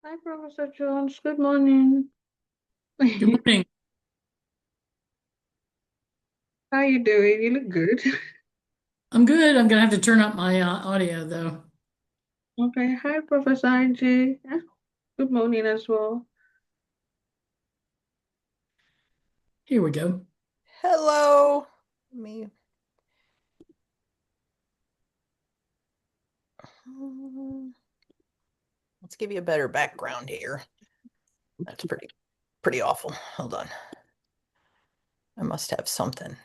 Hi, Professor Jones. Good morning. Good morning. How you doing? You look good. I'm good. I'm gonna have to turn up my audio though. Okay. Hi, Professor IJ. Good morning as well. Here we go. Hello. Let me let's give you a better background here. That's pretty awful. Hold on. I must have something.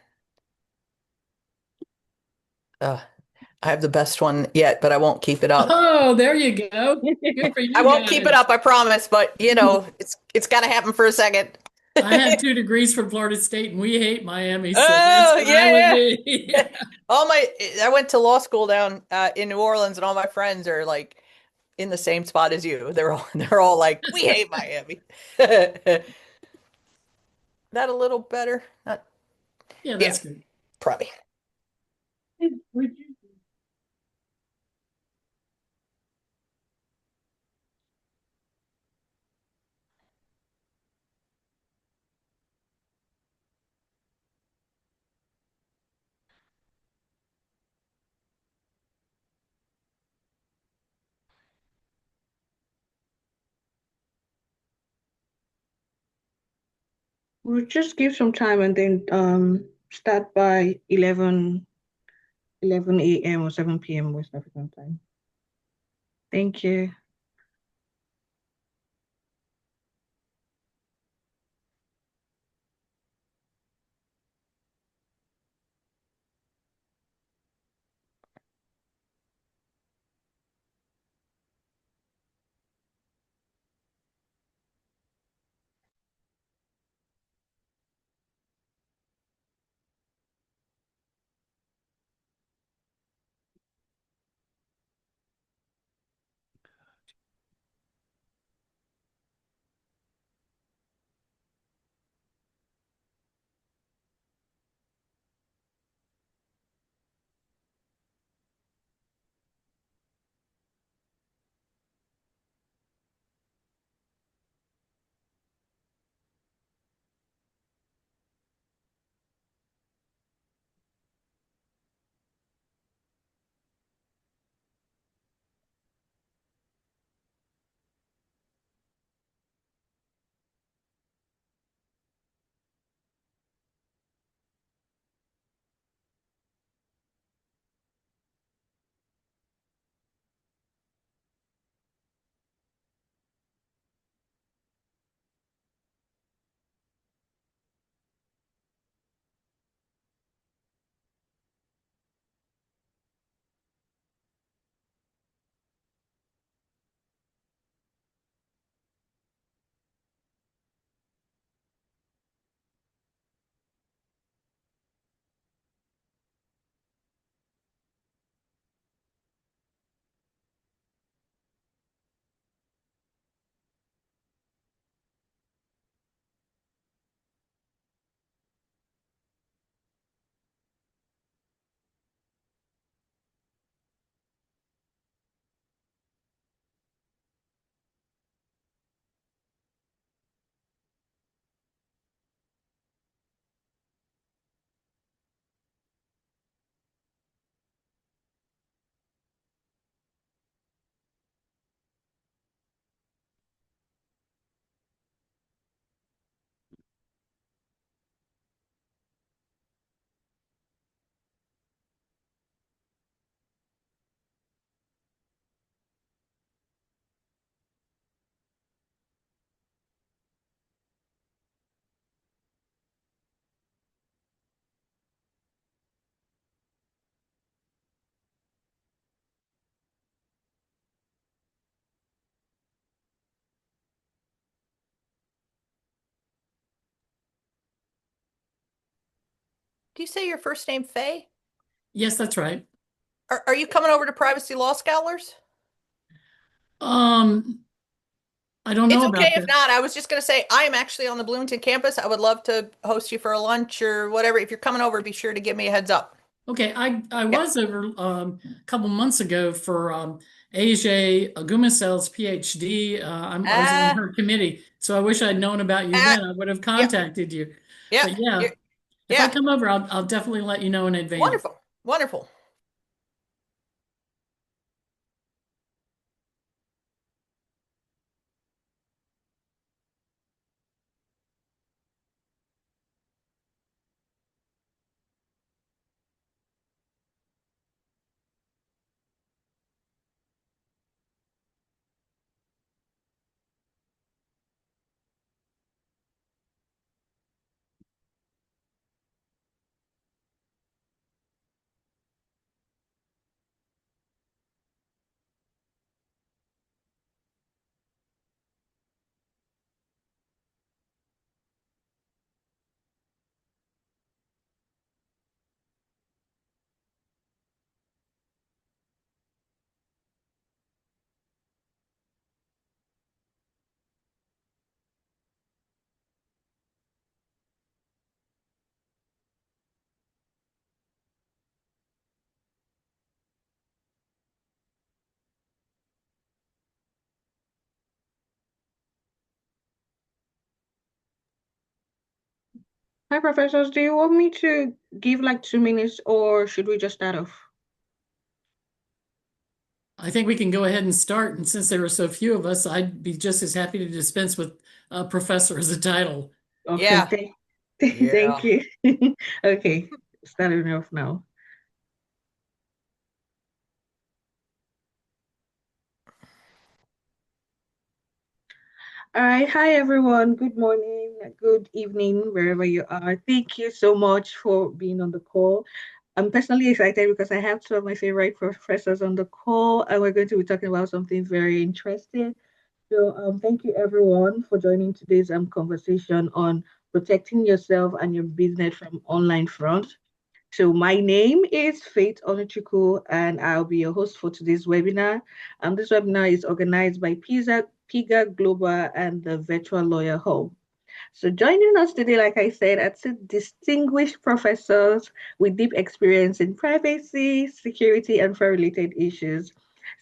Uh, I have the best one yet, but I won't keep it up. Oh, there you go. Good for I you won't keep it guys. up, I promise, but it's got to happen for a second. I had 2 degrees from Florida State and we hate Miami, so that's Oh, fine with yeah, me. yeah. I went to law school down in New Orleans, and all my friends are like in the same spot as you. They're all like, we hate Miami. That a little better? Not, Yeah, yeah, that's good. probably. We'll just give some time and then start by 11 a.m. or 7 p.m. West African time. Thank you. Do you say your first name Faye? Yes, that's right. Are you coming over to Privacy Law Scholars? Um, I don't It's know okay about if that. not. I was just going to say I am actually on the Bloomington campus. I would love to host you for a lunch or whatever. If you're coming over, be sure to give me a heads up. Okay, I Yeah. was over a couple months ago for Asia Agumasel's PhD. I was on Ah, her committee, so I wish I'd known about you ah, then. I would have yeah, contacted you. yeah, But yeah, if I yeah. come over, I'll definitely let you know in advance. Wonderful, wonderful. Hi, professors. Do you want me to give like 2 minutes or should we just start off? I think we can go ahead and start. And since there are so few of us, I'd be just as happy to dispense with professor as a title. Okay, Yeah, thank, thank yeah. you. Okay, starting off now. All right, hi everyone. Good morning, good evening, wherever you are. Thank you so much for being on the call. I'm personally excited because I have two of my favorite professors on the call, and we're going to be talking about something very interesting. So, thank you everyone for joining today's conversation on protecting yourself and your business from online fraud. So my name is Faith Onichuku, and I'll be your host for today's webinar. And this webinar is organized by PIGA Global and the Virtual Lawyer Hub. So joining us today, like I said, are two distinguished professors with deep experience in privacy, security, and fraud-related issues.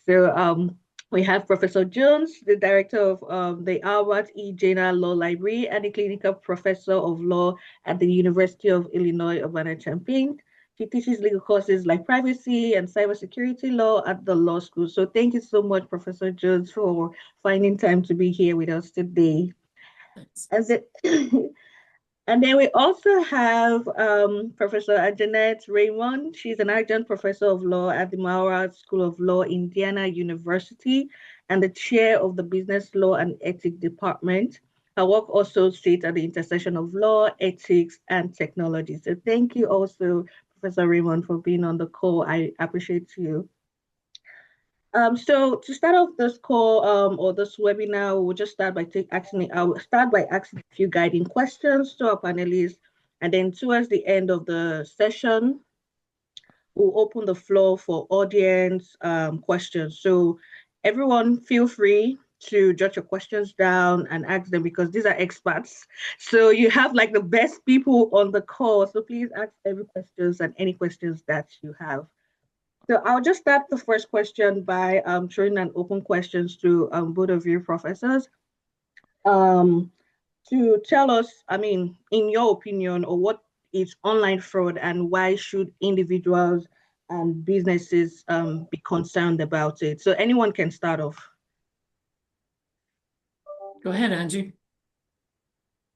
So we have Professor Jones, the director of the Albert E. Jenner Law Library and a clinical professor of law at the University of Illinois Urbana-Champaign. She teaches legal courses like privacy and cybersecurity law at the law school. So thank you so much, Professor Jones, for finding time to be here with us today. Thanks. And the, and then we also have Professor Anjanette Raymond. She's an adjunct professor of law at the Maurer School of Law, Indiana University, and the chair of the Business Law and Ethics Department. Her work also sits at the intersection of law, ethics, and technology. So thank you also, Professor Raymond, for being on the call. I appreciate you. So to start off this call or this webinar, we'll just start by I'll start by asking a few guiding questions to our panelists, and then towards the end of the session, we'll open the floor for audience questions. So everyone feel free to jot your questions down and ask them because these are experts. So you have like the best people on the call. So please ask every questions and any questions that you have. So I'll just start the first question by throwing an open questions to both of you professors um, to tell us, I mean, in your opinion, or what is online fraud and why should individuals and businesses be concerned about it? So anyone can start off. Go ahead, Angie.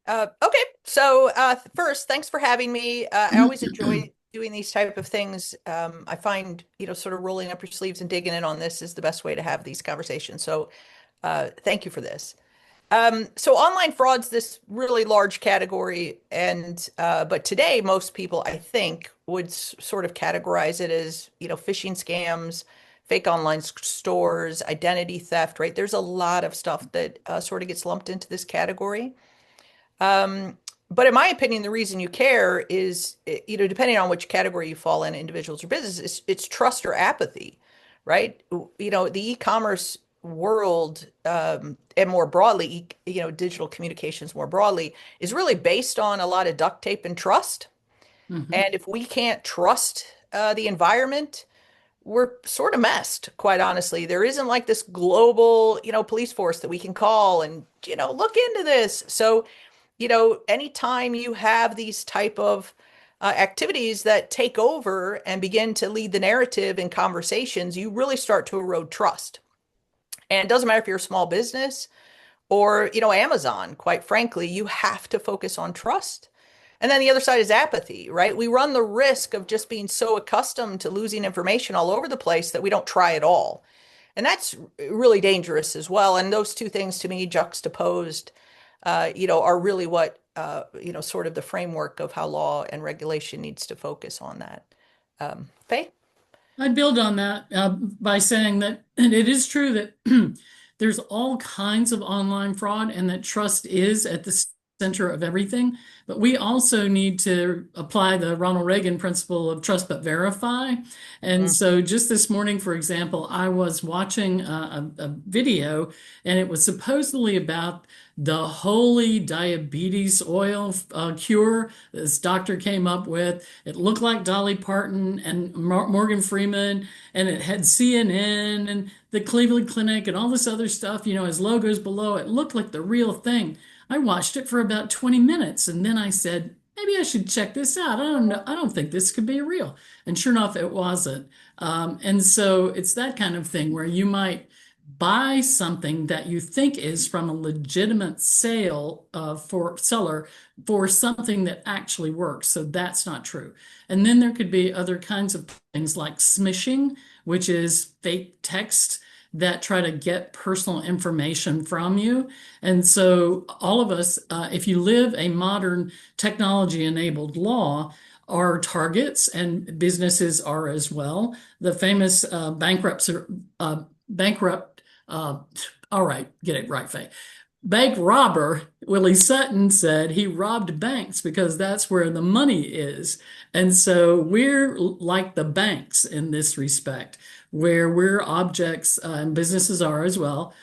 Okay, so first, thanks for having me. I always enjoy doing these type of things. I find, sort of rolling up your sleeves and digging in on this is the best way to have these conversations. So thank you for this. So online fraud's this really large category, and but today most people, I think, would sort of categorize it as, phishing scams, fake online stores, identity theft, right? There's a lot of stuff that sort of gets lumped into this category. But in my opinion, the reason you care is, depending on which category you fall in, individuals or businesses, it's trust or apathy, right? The e-commerce world, and more broadly, digital communications more broadly, is really based on a lot of duct tape and trust. Mhm. And if we can't trust the environment, we're sort of messed, quite honestly. There isn't like this global, police force that we can call and, look into this. So, anytime you have these type of activities that take over and begin to lead the narrative in conversations, you really start to erode trust. And it doesn't matter if you're a small business or, Amazon, quite frankly, you have to focus on trust. And then the other side is apathy, right? We run the risk of just being so accustomed to losing information all over the place that we don't try at all. And that's really dangerous as well. And those two things to me juxtaposed, are really what, sort of the framework of how law and regulation needs to focus on that. Faye? I'd build on that by saying that, and it is true that there's all kinds of online fraud and that trust is at the center of everything. But we also need to apply the Ronald Reagan principle of trust but verify. And Mm. so just this morning, for example, I was watching a video and it was supposedly about the holy diabetes oil cure this doctor came up with. It looked like Dolly Parton and Morgan Freeman, and it had CNN and the Cleveland Clinic and all this other stuff, as logos below. It looked like the real thing. I watched it for about 20 minutes and then I said, maybe I should check this out. I don't know. I don't think this could be real. And sure enough, it wasn't. And so it's that kind of thing where you might buy something that you think is from a legitimate sale for seller for something that actually works. So that's not true. And then there could be other kinds of things like smishing, which is fake text that try to get personal information from you. And so all of us, if you live a modern technology-enabled law, are targets and businesses are as well. The famous bankrupt, all right, get it right, Faye. Bank robber Willie Sutton said he robbed banks because that's where the money is. And so we're like the banks in this respect, where we're objects, and businesses are as well,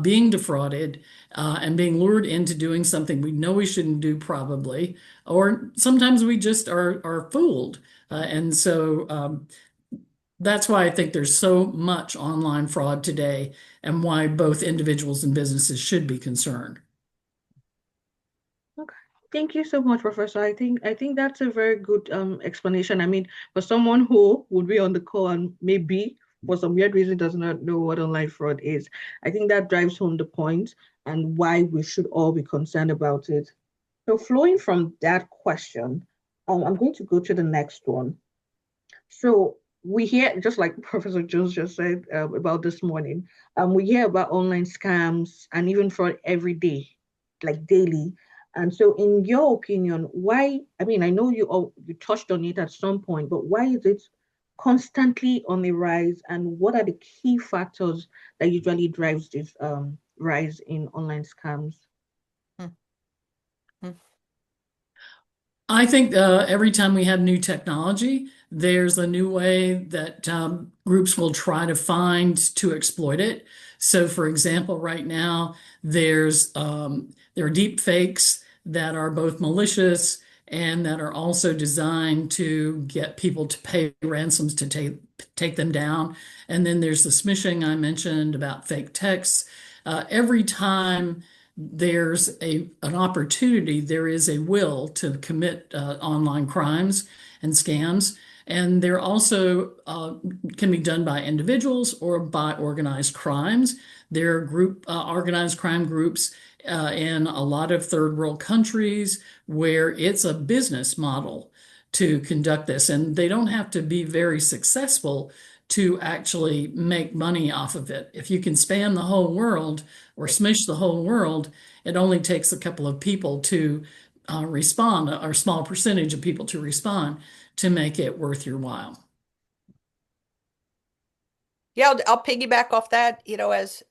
being defrauded and being lured into doing something we know we shouldn't do, probably, or sometimes we just are fooled. And so that's why I think there's so much online fraud today and why both individuals and businesses should be concerned. Okay. Thank you so much, Professor. I think that's a very good explanation. I mean, for someone who would be on the call and maybe for some weird reason does not know what online fraud is, I think that drives home the point and why we should all be concerned about it. So flowing from that question, I'm going to go to the next one. So we hear, just like Professor Jones just said about this morning, we hear about online scams and even fraud every day, like daily. And so, in your opinion, why? I mean, I know you touched on it at some point, but why is it constantly on the rise? And what are the key factors that usually drives this rise in online scams? Mm. Mm. I think every time we have new technology, there's a new way that groups will try to find to exploit it. So, for example, right now there are deep fakes that are both malicious and that are also designed to get people to pay ransoms to take them down. And then there's the smishing I mentioned about fake texts. Every time there's an opportunity, there is a will to commit online crimes and scams. And they're also can be done by individuals or by organized crimes. There are organized crime groups in a lot of third world countries where it's a business model to conduct this. And they don't have to be very successful to actually make money off of it. If you can spam the whole world or smish the whole world, it only takes a couple of people to respond, or a small percentage of people to respond to make it worth your while. Yeah, I'll piggyback off that.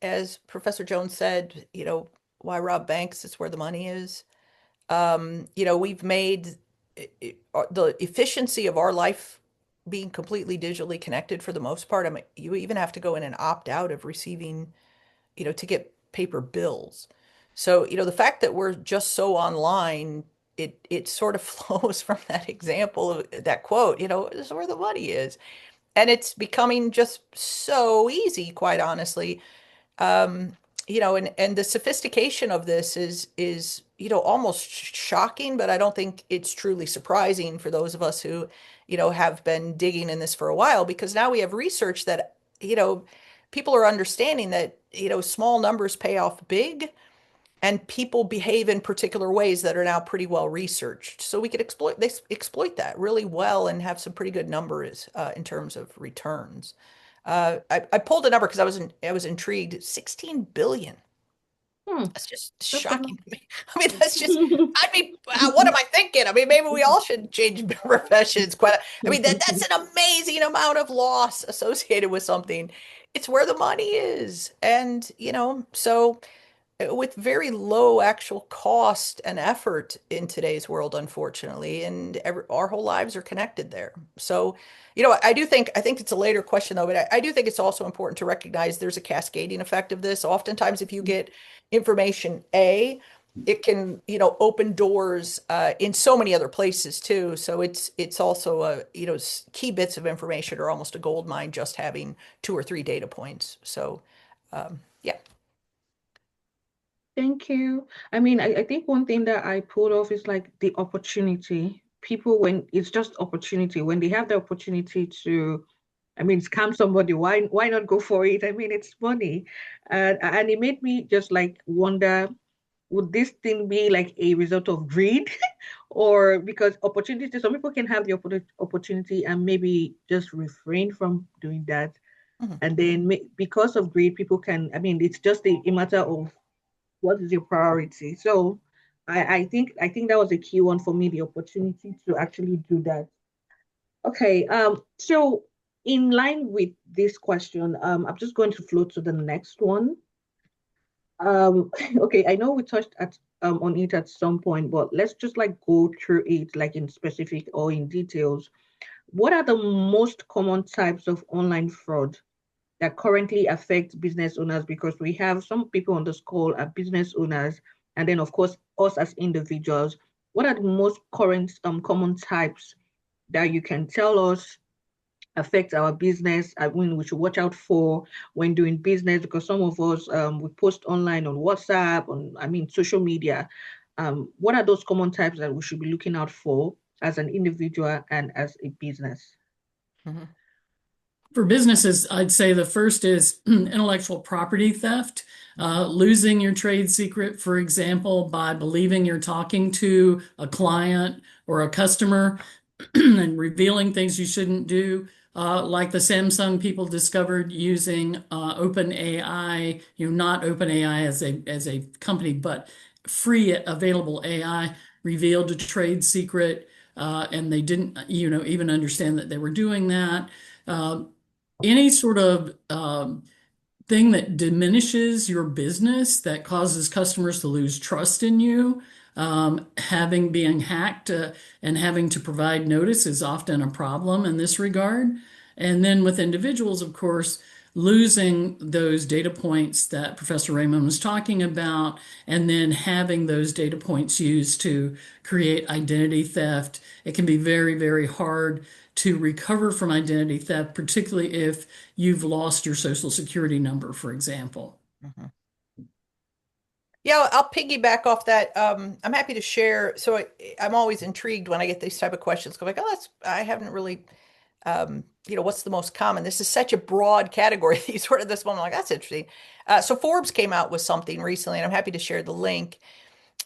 As Professor Jones said, why rob banks? It's where the money is. We've made the efficiency of our life being completely digitally connected for the most part. I mean, you even have to go in and opt out of receiving, to get paper bills. So, the fact that we're just so online it sort of flows from that example of that quote, is where the money is. And it's becoming just so easy, quite honestly. Um, and the sophistication of this is, almost shocking, but I don't think it's truly surprising for those of us who, have been digging in this for a while, because now we have research that, people are understanding that, small numbers pay off big, and people behave in particular ways that are now pretty well researched. So we could exploit that really well and have some pretty good numbers in terms of returns. I pulled a number because I was intrigued. 16 billion. Hmm, That's just that's a shocking to me. I mean, what am I thinking? I mean, maybe we all should change professions. I mean, that's an amazing amount of loss associated with something. It's where the money is. And, so with very low actual cost and effort in today's world, unfortunately, and our whole lives are connected there. So, I think it's a later question though, but I do think it's also important to recognize there's a cascading effect of this. Oftentimes, if you get information A, it can, open doors in so many other places too. So it's also key bits of information are almost a gold mine just having two or three data points. So, yeah. Thank you. I mean, I think one thing that I pulled off is like the opportunity. People, when it's just opportunity, when they have the opportunity to, I mean, scam somebody, why not go for it? I mean, it's money. And it made me just like wonder, would this thing be like a result of greed? Or because opportunity, some people can have the opportunity and maybe just refrain from doing that. Mhm. And then because of greed, people can, I mean, it's just a matter of what is your priority. So I think that was a key one for me, the opportunity to actually do that. Okay, so in line with this question, I'm just going to flow to the next one. Okay, I know we touched at on it at some point, but let's just like go through it like in specific or in details. What are the most common types of online fraud that currently affect business owners? Because we have some people on this call are business owners, and then of course us as individuals. What are the most current common types that you can tell us affect our business? I mean, we should watch out for when doing business, because some of us we post online on WhatsApp, on I mean social media. What are those common types that we should be looking out for as an individual and as a business? Mhm. For businesses, I'd say the first is intellectual property theft. Losing your trade secret, for example, by believing you're talking to a client or a customer and revealing things you shouldn't do, like the Samsung people discovered using OpenAI, not OpenAI as a company, but free available AI revealed a trade secret, and they didn't, even understand that they were doing that. Uh, any sort of thing that diminishes your business, that causes customers to lose trust in you, having being hacked and having to provide notice is often a problem in this regard. And then with individuals, of course, losing those data points that Professor Raymond was talking about, and then having those data points used to create identity theft. It can be very, very hard to recover from identity theft, particularly if you've lost your social security number, for example. Mhm. Yeah, I'll piggyback off that. I'm happy to share. So I'm always intrigued when I get these type of questions. Go like, oh, I haven't really, what's the most common? This is such a broad category. You sort of this one, I'm like, that's interesting. So Forbes came out with something recently, and I'm happy to share the link.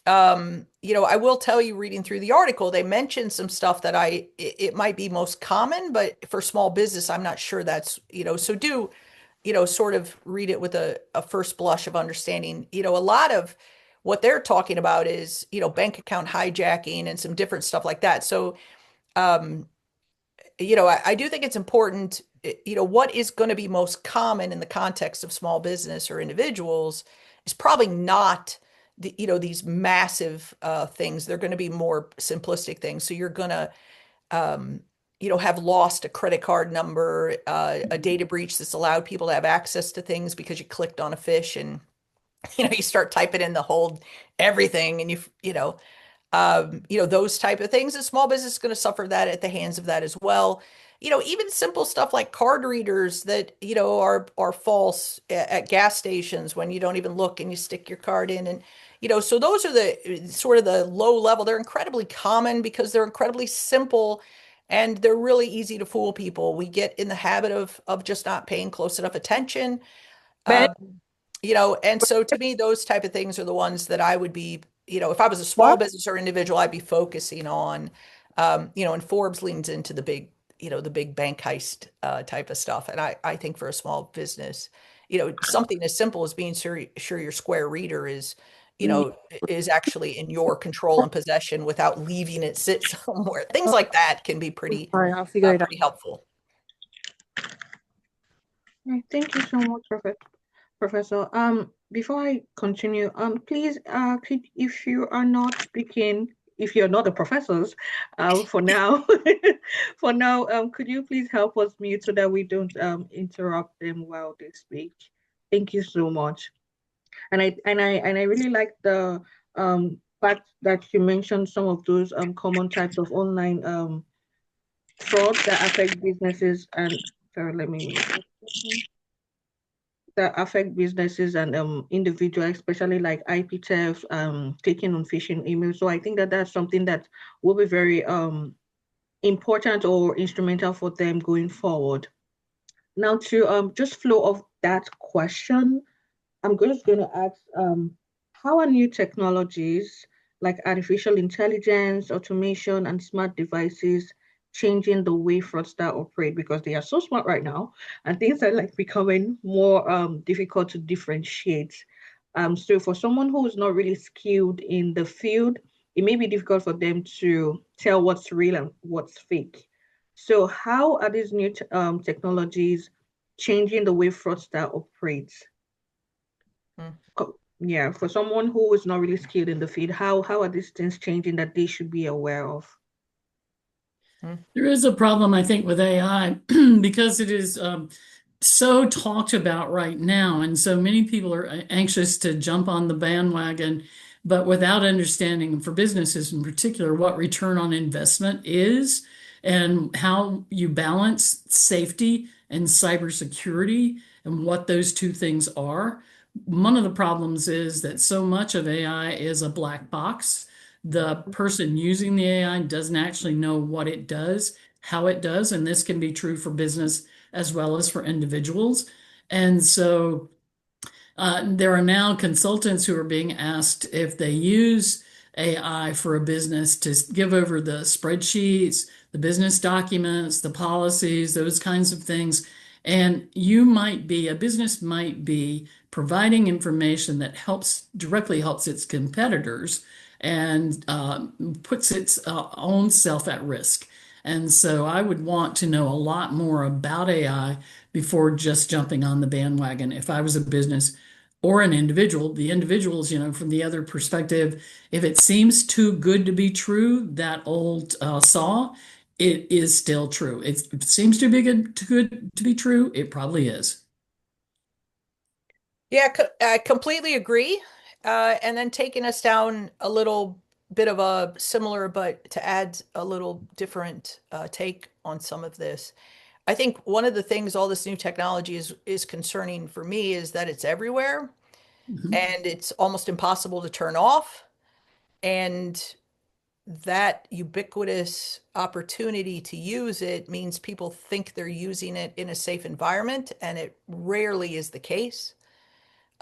I will tell you, reading through the article, they mentioned some stuff that it might be most common, but for small business, I'm not sure that's, so do, sort of read it with a first blush of understanding. A lot of what they're talking about is, bank account hijacking and some different stuff like that. So, um, I do think it's important, what is going to be most common in the context of small business or individuals is probably not these massive things. They're going to be more simplistic things. So you're going to, um, have lost a credit card number, a data breach that's allowed people to have access to things because you clicked on a fish and, you start typing in the whole everything and you know, those type of things. A small business is going to suffer that at the hands of that as well. Even simple stuff like card readers that, are false at gas stations when you don't even look and you stick your card in. And, so those are the sort of the low level. They're incredibly common because they're incredibly simple and they're really easy to fool people. We get in the habit of just not paying close enough attention. Ben, Um, and so to me, those type of things are the ones that I would be, if I was a small what? business or individual, I'd be focusing on, and Forbes leans into the big bank heist type of stuff. And I think for a small business, something as simple as being sure your Square reader is actually in your control and possession without leaving it sit somewhere. Things like that can be Sorry, I'll figure it out. pretty helpful. Right, thank you so much, Professor. Before I continue, please, if you are not speaking, if you're not the professors, for now, for now, could you please help us mute so that we don't interrupt them while they speak? Thank you so much. And I really like the fact that you mentioned some of those common types of online fraud that affect businesses and sorry, let me that affect businesses and individuals, especially like IP theft, taking on phishing emails. So I think that that's something that will be very important or instrumental for them going forward. Now to just flow of that question, I'm just going to ask, how are new technologies like artificial intelligence, automation, and smart devices changing the way fraudsters operate? Because they are so smart right now, and things are like becoming more difficult to differentiate. So for someone who is not really skilled in the field, it may be difficult for them to tell what's real and what's fake. So how are these new technologies changing the way fraudster operates? Hmm. Yeah, for someone who is not really skilled in the field, how are these things changing that they should be aware of? Hmm. There is a problem, I think, with AI because it is so talked about right now, and so many people are anxious to jump on the bandwagon, but without understanding, for businesses in particular, what return on investment is and how you balance safety and cybersecurity and what those two things are. One of the problems is that so much of AI is a black box. The person using the AI doesn't actually know what it does, how it does, and this can be true for business as well as for individuals. And so there are now consultants who are being asked if they use AI for a business to give over the spreadsheets, the business documents, the policies, those kinds of things. And a business might be providing information that directly helps its competitors and puts its own self at risk. And so I would want to know a lot more about AI before just jumping on the bandwagon. If I was a business or an individual, the individuals, from the other perspective, if it seems too good to be true, that old saw, it is still true. If it seems too good to be true, it probably is. Yeah, I completely agree. And then taking us down a little bit of a similar, but to add a little different take on some of this. I think one of the things all this new technology is concerning for me is that it's everywhere Mhm. and it's almost impossible to turn off. And that ubiquitous opportunity to use it means people think they're using it in a safe environment, and it rarely is the case.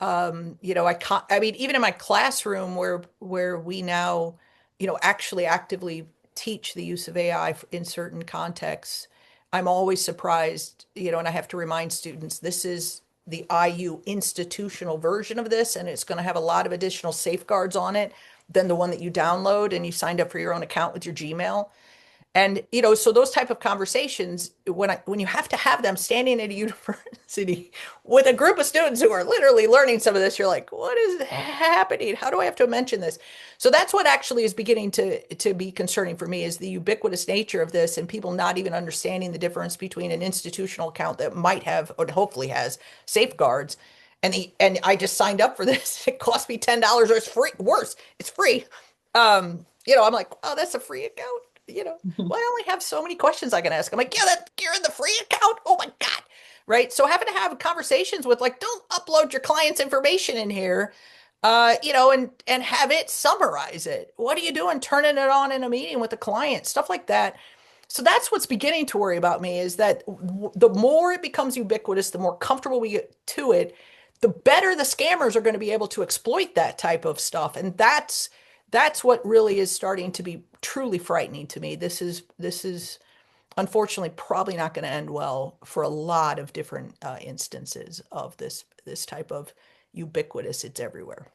I mean, even in my classroom where we now, actually actively teach the use of AI in certain contexts, I'm always surprised, and I have to remind students this is the IU institutional version of this, and it's going to have a lot of additional safeguards on it than the one that you download and you signed up for your own account with your Gmail. And so those type of conversations, when you have to have them standing at a university with a group of students who are literally learning some of this, you're like, what is happening? How do I have to mention this? So that's what actually is beginning to be concerning for me is the ubiquitous nature of this and people not even understanding the difference between an institutional account that might have or hopefully has safeguards and I just signed up for this. It cost me $10 or it's free. Worse, it's free. I'm like, oh, that's a free account. Well, I only have so many questions I can ask. I'm like, yeah, that you're in the free account. Oh my God. Right. So having to have conversations with like, don't upload your client's information in here, and have it summarize it. What are you doing? Turning it on in a meeting with the client, stuff like that. So that's what's beginning to worry about me is that the more it becomes ubiquitous, the more comfortable we get to it, the better the scammers are going to be able to exploit that type of stuff. And that's what really is starting to be truly frightening to me. This is unfortunately probably not going to end well for a lot of different instances of this type of ubiquitous. It's everywhere.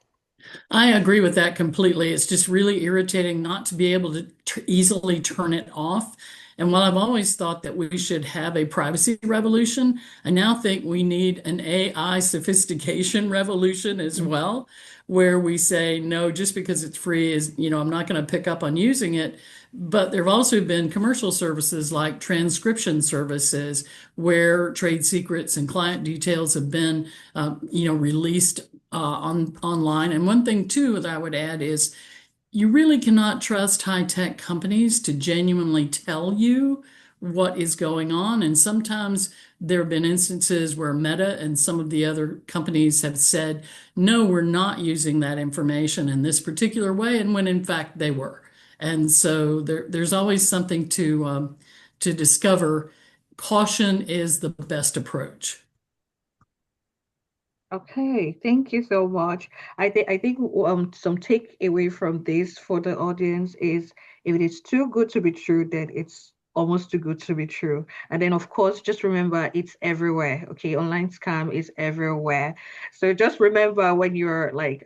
I agree with that completely. It's just really irritating not to be able to easily turn it off. And while I've always thought that we should have a privacy revolution, I now think we need an AI sophistication revolution as well, where we say, no, just because it's free is, I'm not going to pick up on using it. But there have also been commercial services like transcription services where trade secrets and client details have been, released on online. And one thing too that I would add is you really cannot trust high-tech companies to genuinely tell you what is going on. And sometimes there have been instances where Meta and some of the other companies have said, no, we're not using that information in this particular way, and when in fact they were. And so there's always something to discover. Caution is the best approach. Okay, thank you so much. I think some takeaway from this for the audience is if it is too good to be true, then it's almost too good to be true. And then of course, just remember it's everywhere. Okay, online scam is everywhere. So just remember when you're like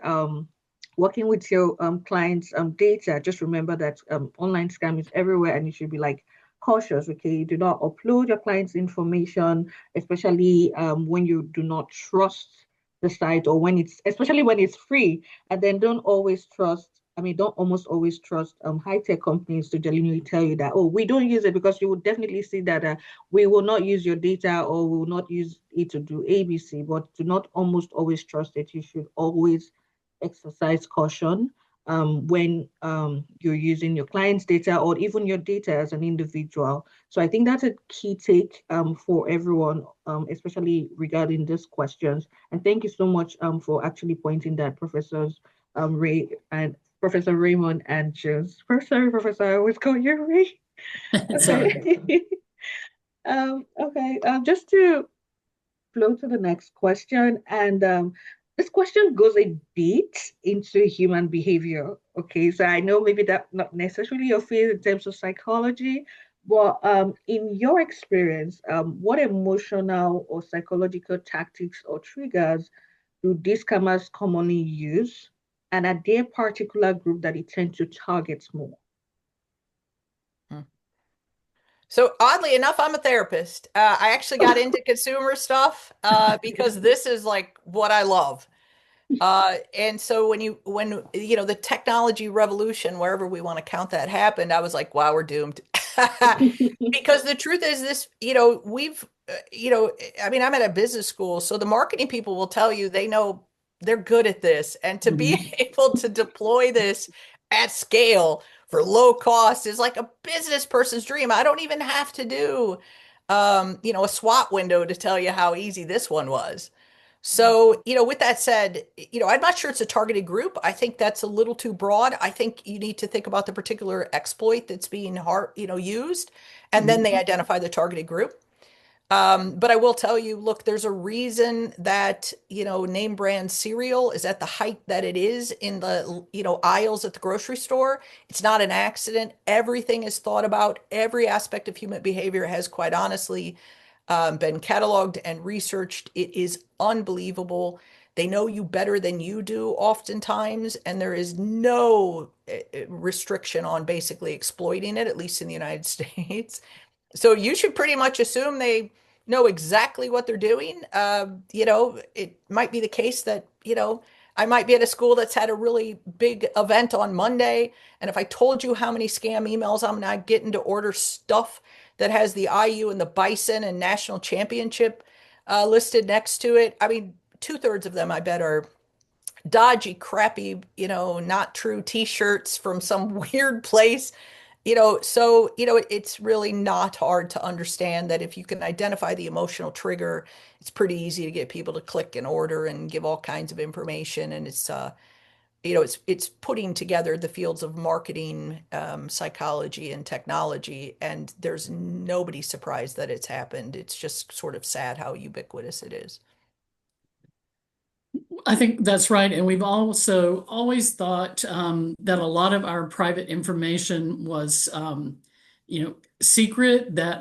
working with your clients data, just remember that online scam is everywhere and you should be like cautious. Okay, do not upload your client's information, especially when you do not trust the site or when it's especially when it's free, and then don't always trust, I mean don't almost always trust high-tech companies to genuinely tell you that, oh, we don't use it, because you will definitely see that we will not use your data or we will not use it to do ABC. But do not almost always trust it. You should always exercise caution when you're using your client's data or even your data as an individual. So I think that's a key take for everyone, especially regarding these questions. And thank you so much for actually pointing that, Professors Ray and Professor Raymond and Jones. Sorry, Professor, I always call you Ray. Sorry. Okay. Okay. Just to flow to the next question. And this question goes a bit into human behavior. Okay, so I know maybe that not necessarily your field in terms of psychology, but in your experience, what emotional or psychological tactics or triggers do these scammers commonly use? And are there particular group that they tend to target more? Hmm. So oddly enough, I'm a therapist. I actually got into consumer stuff because this is like what I love. And so when the technology revolution, wherever we want to count that, happened, I was like, wow, we're doomed. Because the truth is this, I mean, I'm at a business school, so the marketing people will tell you they know they're good at this. And to be Mhm. able to deploy this at scale for low cost is like a business person's dream. I don't even have to do, a SWOT window to tell you how easy this one was. So, with that said, I'm not sure it's a targeted group. I think that's a little too broad. I think you need to think about the particular exploit that's being used, and then they Mhm. identify the targeted group. But I will tell you, look, there's a reason that, name brand cereal is at the height that it is in the, aisles at the grocery store. It's not an accident. Everything is thought about. Every aspect of human behavior has, quite honestly, been cataloged and researched. It is unbelievable. They know you better than you do oftentimes, and there is no restriction on basically exploiting it, at least in the United States. So you should pretty much assume they know exactly what they're doing. It might be the case that, I might be at a school that's had a really big event on Monday. And if I told you how many scam emails I'm not getting to order stuff that has the IU and the Bison and national championship listed next to it, I mean, two-thirds of them, I bet, are dodgy, crappy, not true t-shirts from some weird place. So, it's really not hard to understand that if you can identify the emotional trigger, it's pretty easy to get people to click and order and give all kinds of information. And it's putting together the fields of marketing, psychology, and technology. And there's nobody surprised that it's happened. It's just sort of sad how ubiquitous it is. I think that's right. And we've also always thought that a lot of our private information was, secret, that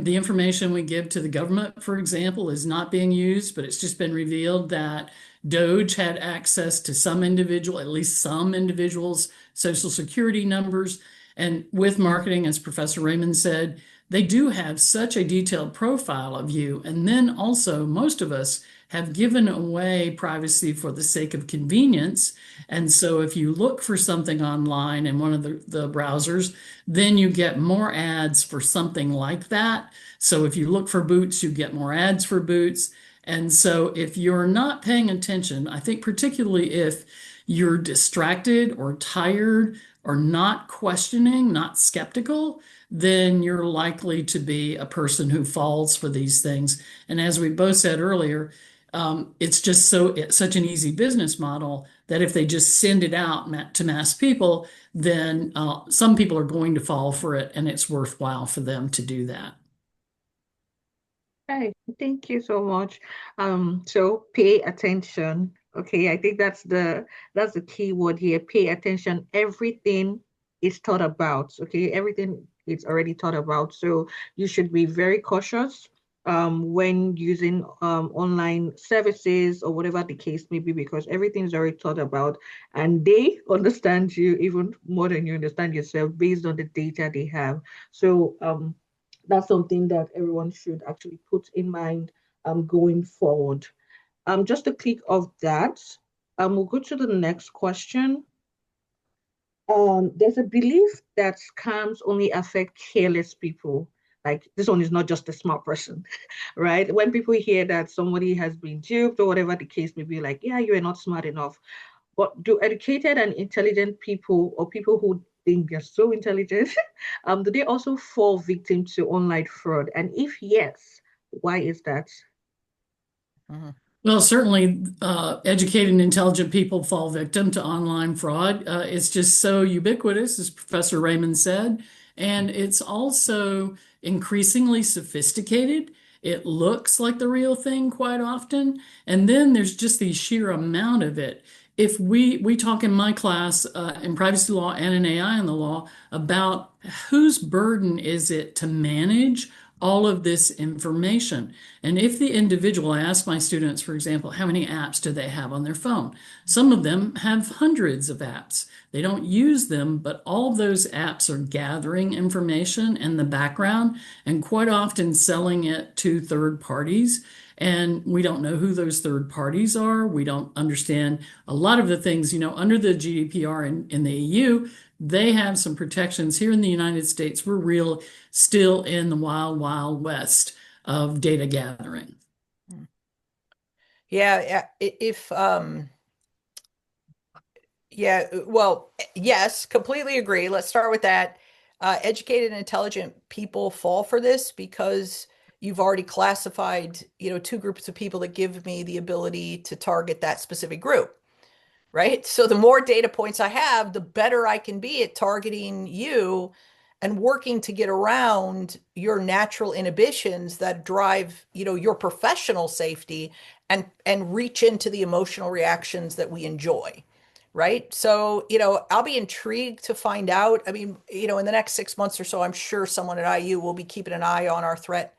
the information we give to the government, for example, is not being used, but it's just been revealed that Doge had access to some individual, at least some individuals' social security numbers. And with marketing, as Professor Raymond said, they do have such a detailed profile of you. And then also, most of us have given away privacy for the sake of convenience. And so if you look for something online in one of the browsers, then you get more ads for something like that. So if you look for boots, you get more ads for boots. And so if you're not paying attention, I think particularly if you're distracted or tired or not questioning, not skeptical, then you're likely to be a person who falls for these things. And as we both said earlier, it's just such an easy business model that if they just send it out to mass people, then some people are going to fall for it, and it's worthwhile for them to do that. Hi, thank you so much. So pay attention. Okay, I think that's the key word here. Pay attention. Everything is thought about. Okay, everything is already thought about. So you should be very cautious when using online services or whatever the case may be, because everything's already thought about, and they understand you even more than you understand yourself based on the data they have. So that's something that everyone should actually put in mind going forward. Just a click of that. We'll go to the next question. There's a belief that scams only affect careless people. Like this one is not just a smart person, right? When people hear that somebody has been duped or whatever the case may be, like, yeah, you are not smart enough. But do educated and intelligent people, or people who think they're so intelligent, do they also fall victim to online fraud? And if yes, why is that? Mhm. Well, certainly, educated and intelligent people fall victim to online fraud. It's just so ubiquitous, as Professor Raymond said, and it's also increasingly sophisticated. It looks like the real thing quite often, and then there's just the sheer amount of it. If we talk in my class in privacy law and in AI in the law about whose burden is it to manage all of this information. And if the individual, I ask my students, for example, how many apps do they have on their phone? Some of them have hundreds of apps. They don't use them, but all of those apps are gathering information in the background and quite often selling it to third parties. And we don't know who those third parties are. We don't understand a lot of the things, under the GDPR in the EU, they have some protections. Here in the United States, we're still in the wild, wild west of data gathering. Yeah, yeah. If Yeah, well, yes, completely agree. Let's start with that. Educated and intelligent people fall for this because you've already classified, two groups of people that give me the ability to target that specific group, right? So the more data points I have, the better I can be at targeting you and working to get around your natural inhibitions that drive, your professional safety and reach into the emotional reactions that we enjoy. Right. So, I'll be intrigued to find out. I mean, in the next 6 months or so, I'm sure someone at IU will be keeping an eye on our threat.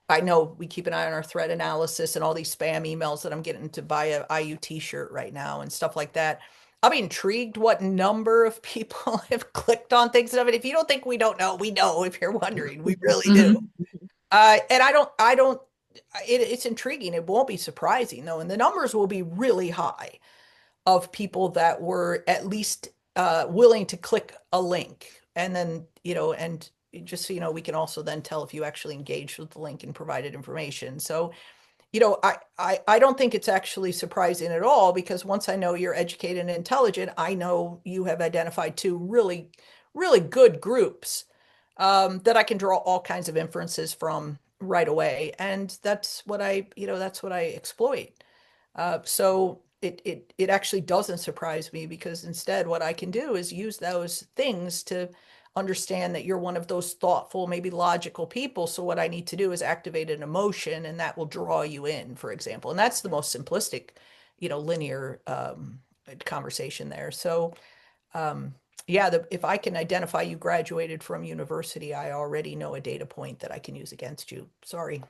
I know we keep an eye on our threat analysis and all these spam emails that I'm getting to buy a IU t-shirt right now and stuff like that. I'll be intrigued what number of people have clicked on things of it. If you don't think we don't know, we know. If you're wondering, we really do. Mhm. And I don't. It's intriguing. It won't be surprising though, and the numbers will be really high of people that were at least willing to click a link. And then, and just so you know, we can also then tell if you actually engaged with the link and provided information. So, I don't think it's actually surprising at all because once I know you're educated and intelligent, I know you have identified two really, really good groups that I can draw all kinds of inferences from right away. And that's what I exploit. So it actually doesn't surprise me because instead what I can do is use those things to understand that you're one of those thoughtful, maybe logical people. So what I need to do is activate an emotion and that will draw you in, for example. And that's the most simplistic, linear conversation there. So yeah, if I can identify you graduated from university, I already know a data point that I can use against you. Sorry,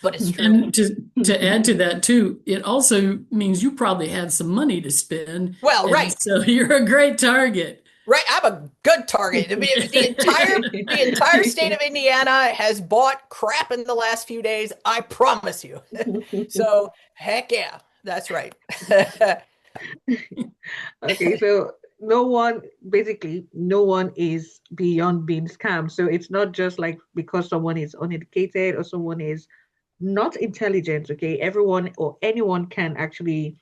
but it's true. And to add to that too, it also means you probably have some money to spend, Well, and right. so you're a great target. Right, I'm a good target. I mean, the entire state of Indiana has bought crap in the last few days. I promise you. So heck yeah, that's right. Okay, so basically, no one is beyond being scammed. So it's not just like because someone is uneducated or someone is not intelligent, okay? Everyone or anyone can actually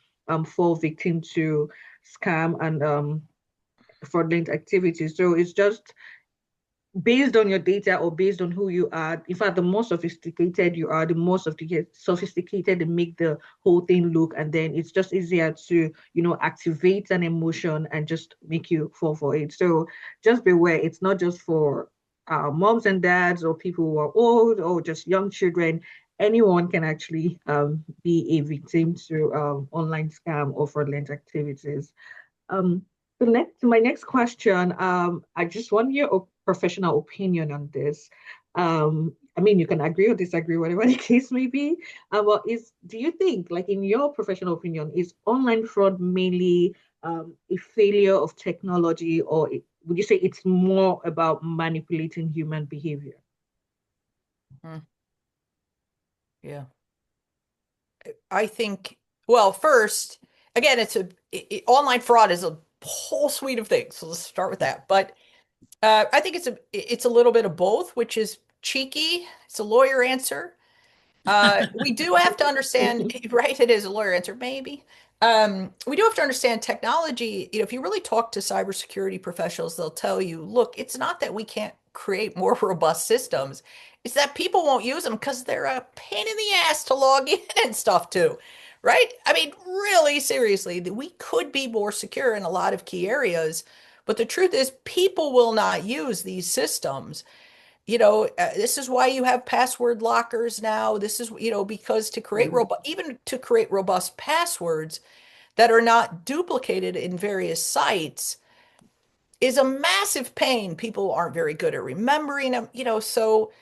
fall victim to scam and fraudulent activities. So it's just based on your data or based on who you are. In fact, the more sophisticated you are, the more sophisticated they make the whole thing look, and then it's just easier to, activate an emotion and just make you fall for it. So just beware. It's not just for moms and dads or people who are old or just young children. Anyone can actually be a victim to online scam or fraudulent activities. Um, my next question, I just want your professional opinion on this. I mean, you can agree or disagree, whatever the case may be. But do you think, like in your professional opinion, is online fraud mainly a failure of technology, or would you say it's more about manipulating human behavior? Hmm, yeah. I think, well, first, again, online fraud is a whole suite of things. So let's start with that. But I think it's a little bit of both, which is cheeky. It's a lawyer answer. We do have to understand, right? It is a lawyer answer, maybe. We do have to understand technology. If you really talk to cybersecurity professionals, they'll tell you, look, it's not that we can't create more robust systems. It's that people won't use them because they're a pain in the ass to log in and stuff too, right? I mean, really seriously, we could be more secure in a lot of key areas, but the truth is people will not use these systems. This is why you have password lockers now. This is, because even to create robust passwords that are not duplicated in various sites is a massive pain. People aren't very good at remembering them, so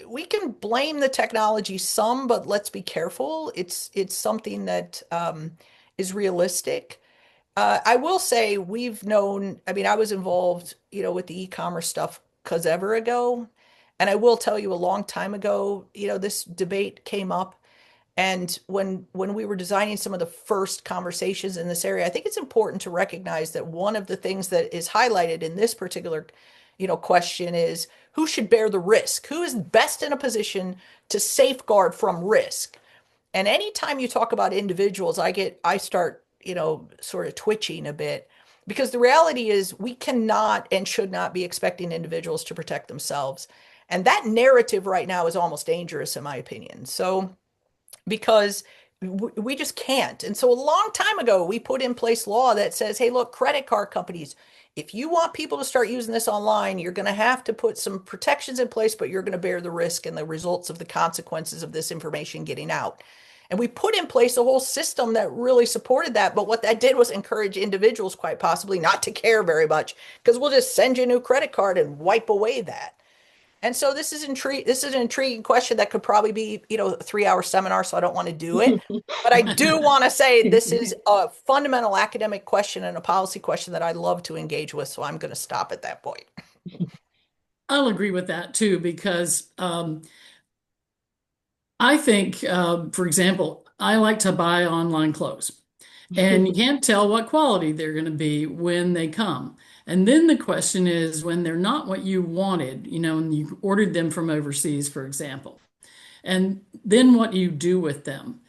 we can blame the technology some, but let's be careful. It's something that is realistic. I will say we've known, I mean, I was involved, with the e-commerce stuff because ever ago. And I will tell you a long time ago, this debate came up. And when we were designing some of the first conversations in this area, I think it's important to recognize that one of the things that is highlighted in this particular, question is who should bear the risk? Who is best in a position to safeguard from risk? And anytime you talk about individuals, I start, sort of twitching a bit because the reality is we cannot and should not be expecting individuals to protect themselves. And that narrative right now is almost dangerous, in my opinion. So, because we just can't. And so a long time ago, we put in place law that says, hey, look, credit card companies, if you want people to start using this online, you're going to have to put some protections in place, but you're going to bear the risk and the results of the consequences of this information getting out. And we put in place a whole system that really supported that. But what that did was encourage individuals, quite possibly, not to care very much because we'll just send you a new credit card and wipe away that. And so this is an intriguing question that could probably be, a 3-hour seminar, so I don't want to do it. But I do want to say this is a fundamental academic question and a policy question that I love to engage with, so I'm going to stop at that point. I'll agree with that too, because I think, for example, I like to buy online clothes, and you can't tell what quality they're going to be when they come. And then the question is when they're not what you wanted, and you ordered them from overseas, for example. And then what do you do with them?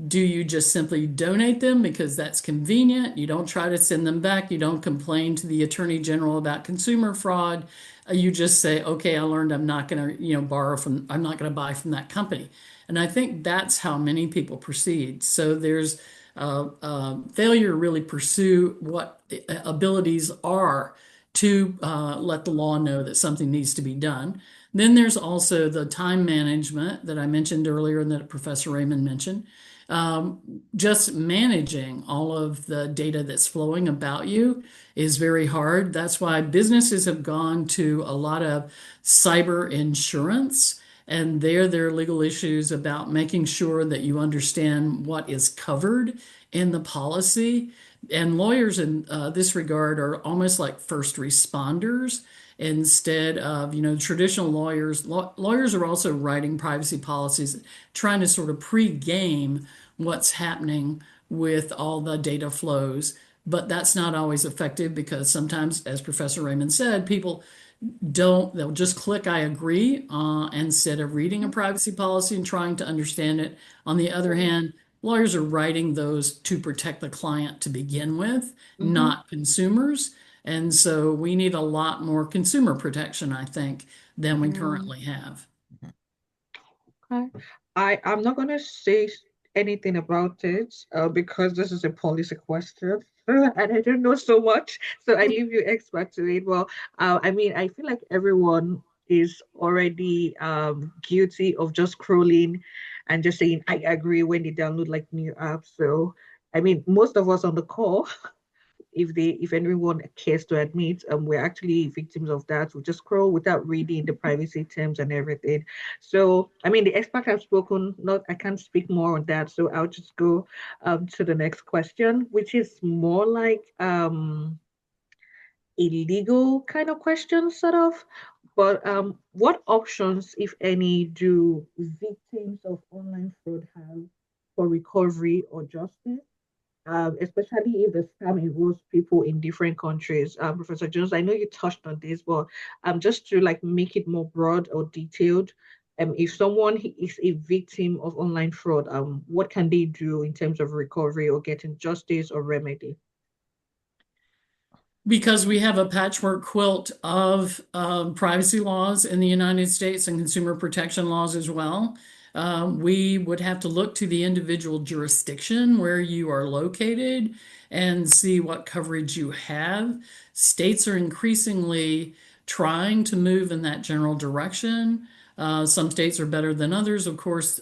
Do you just simply donate them because that's convenient? You don't try to send them back. You don't complain to the Attorney General about consumer fraud. You just say, okay, I learned I'm not going to, I'm not going to buy from that company. And I think that's how many people proceed. So there's failure to really pursue what abilities are to let the law know that something needs to be done. Then there's also the time management that I mentioned earlier and that Professor Raymond mentioned. Just managing all of the data that's flowing about you is very hard. That's why businesses have gone to a lot of cyber insurance, and there are legal issues about making sure that you understand what is covered in the policy. And lawyers in this regard are almost like first responders instead of, traditional lawyers. Lawyers are also writing privacy policies, trying to sort of pre-game what's happening with all the data flows. But that's not always effective because sometimes, as Professor Raymond said, people they'll just click I agree instead of reading a privacy policy and trying to understand it. On the other hand, lawyers are writing those to protect the client to begin with, Mm-hmm. not consumers. And so we need a lot more consumer protection, I think, than we Mm, currently have. Okay. I'm not gonna say anything about it because this is a policy question and I don't know so much. So I leave you expert to it. Well, I mean, I feel like everyone is already guilty of just scrolling and just saying I agree when they download like new apps. So I mean, most of us on the call if anyone cares to admit, we're actually victims of that. We just scroll without reading the privacy terms and everything. So, I mean, the expert have spoken. Not, I can't speak more on that. So I'll just go to the next question, which is more like a legal kind of question, sort of. But what options, if any, do victims of online fraud have for recovery or justice? Especially if the scam involves people in different countries. Professor Jones, I know you touched on this, but just to like make it more broad or detailed, if someone is a victim of online fraud, what can they do in terms of recovery or getting justice or remedy? Because we have a patchwork quilt of privacy laws in the United States and consumer protection laws as well. We would have to look to the individual jurisdiction where you are located and see what coverage you have. States are increasingly trying to move in that general direction. Some states are better than others. Of course,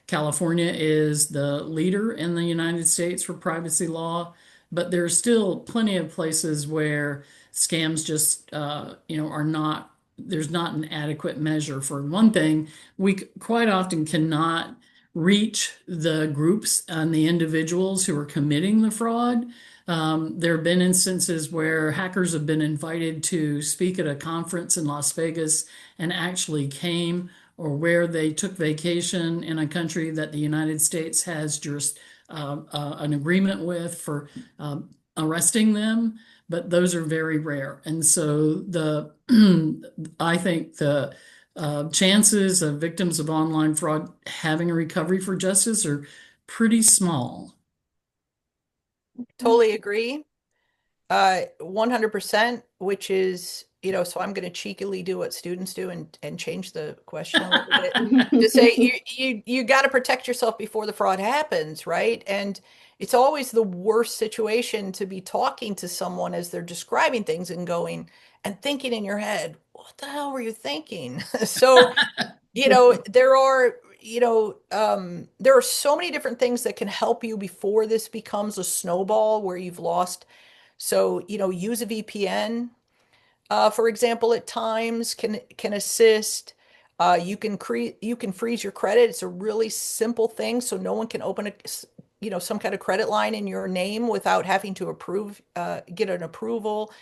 California is the leader in the United States for privacy law, but there's still plenty of places where scams just are not, there's not an adequate measure. For one thing, we quite often cannot reach the groups and the individuals who are committing the fraud. There have been instances where hackers have been invited to speak at a conference in Las Vegas and actually came, or where they took vacation in a country that the United States has an agreement with for arresting them, but those are very rare. And so I think the chances of victims of online fraud having a recovery for justice are pretty small. totally agree. 100%, which is, so I'm going to cheekily do what students do and change the question a little bit to say you got to protect yourself before the fraud happens, right? And it's always the worst situation to be talking to someone as they're describing things and going and thinking in your head, what the hell were you thinking? So, there are so many different things that can help you before this becomes a snowball where you've lost. So, use a VPN, for example, at times can assist. You can freeze your credit. It's a really simple thing, so no one can open some kind of credit line in your name without having to get an approval.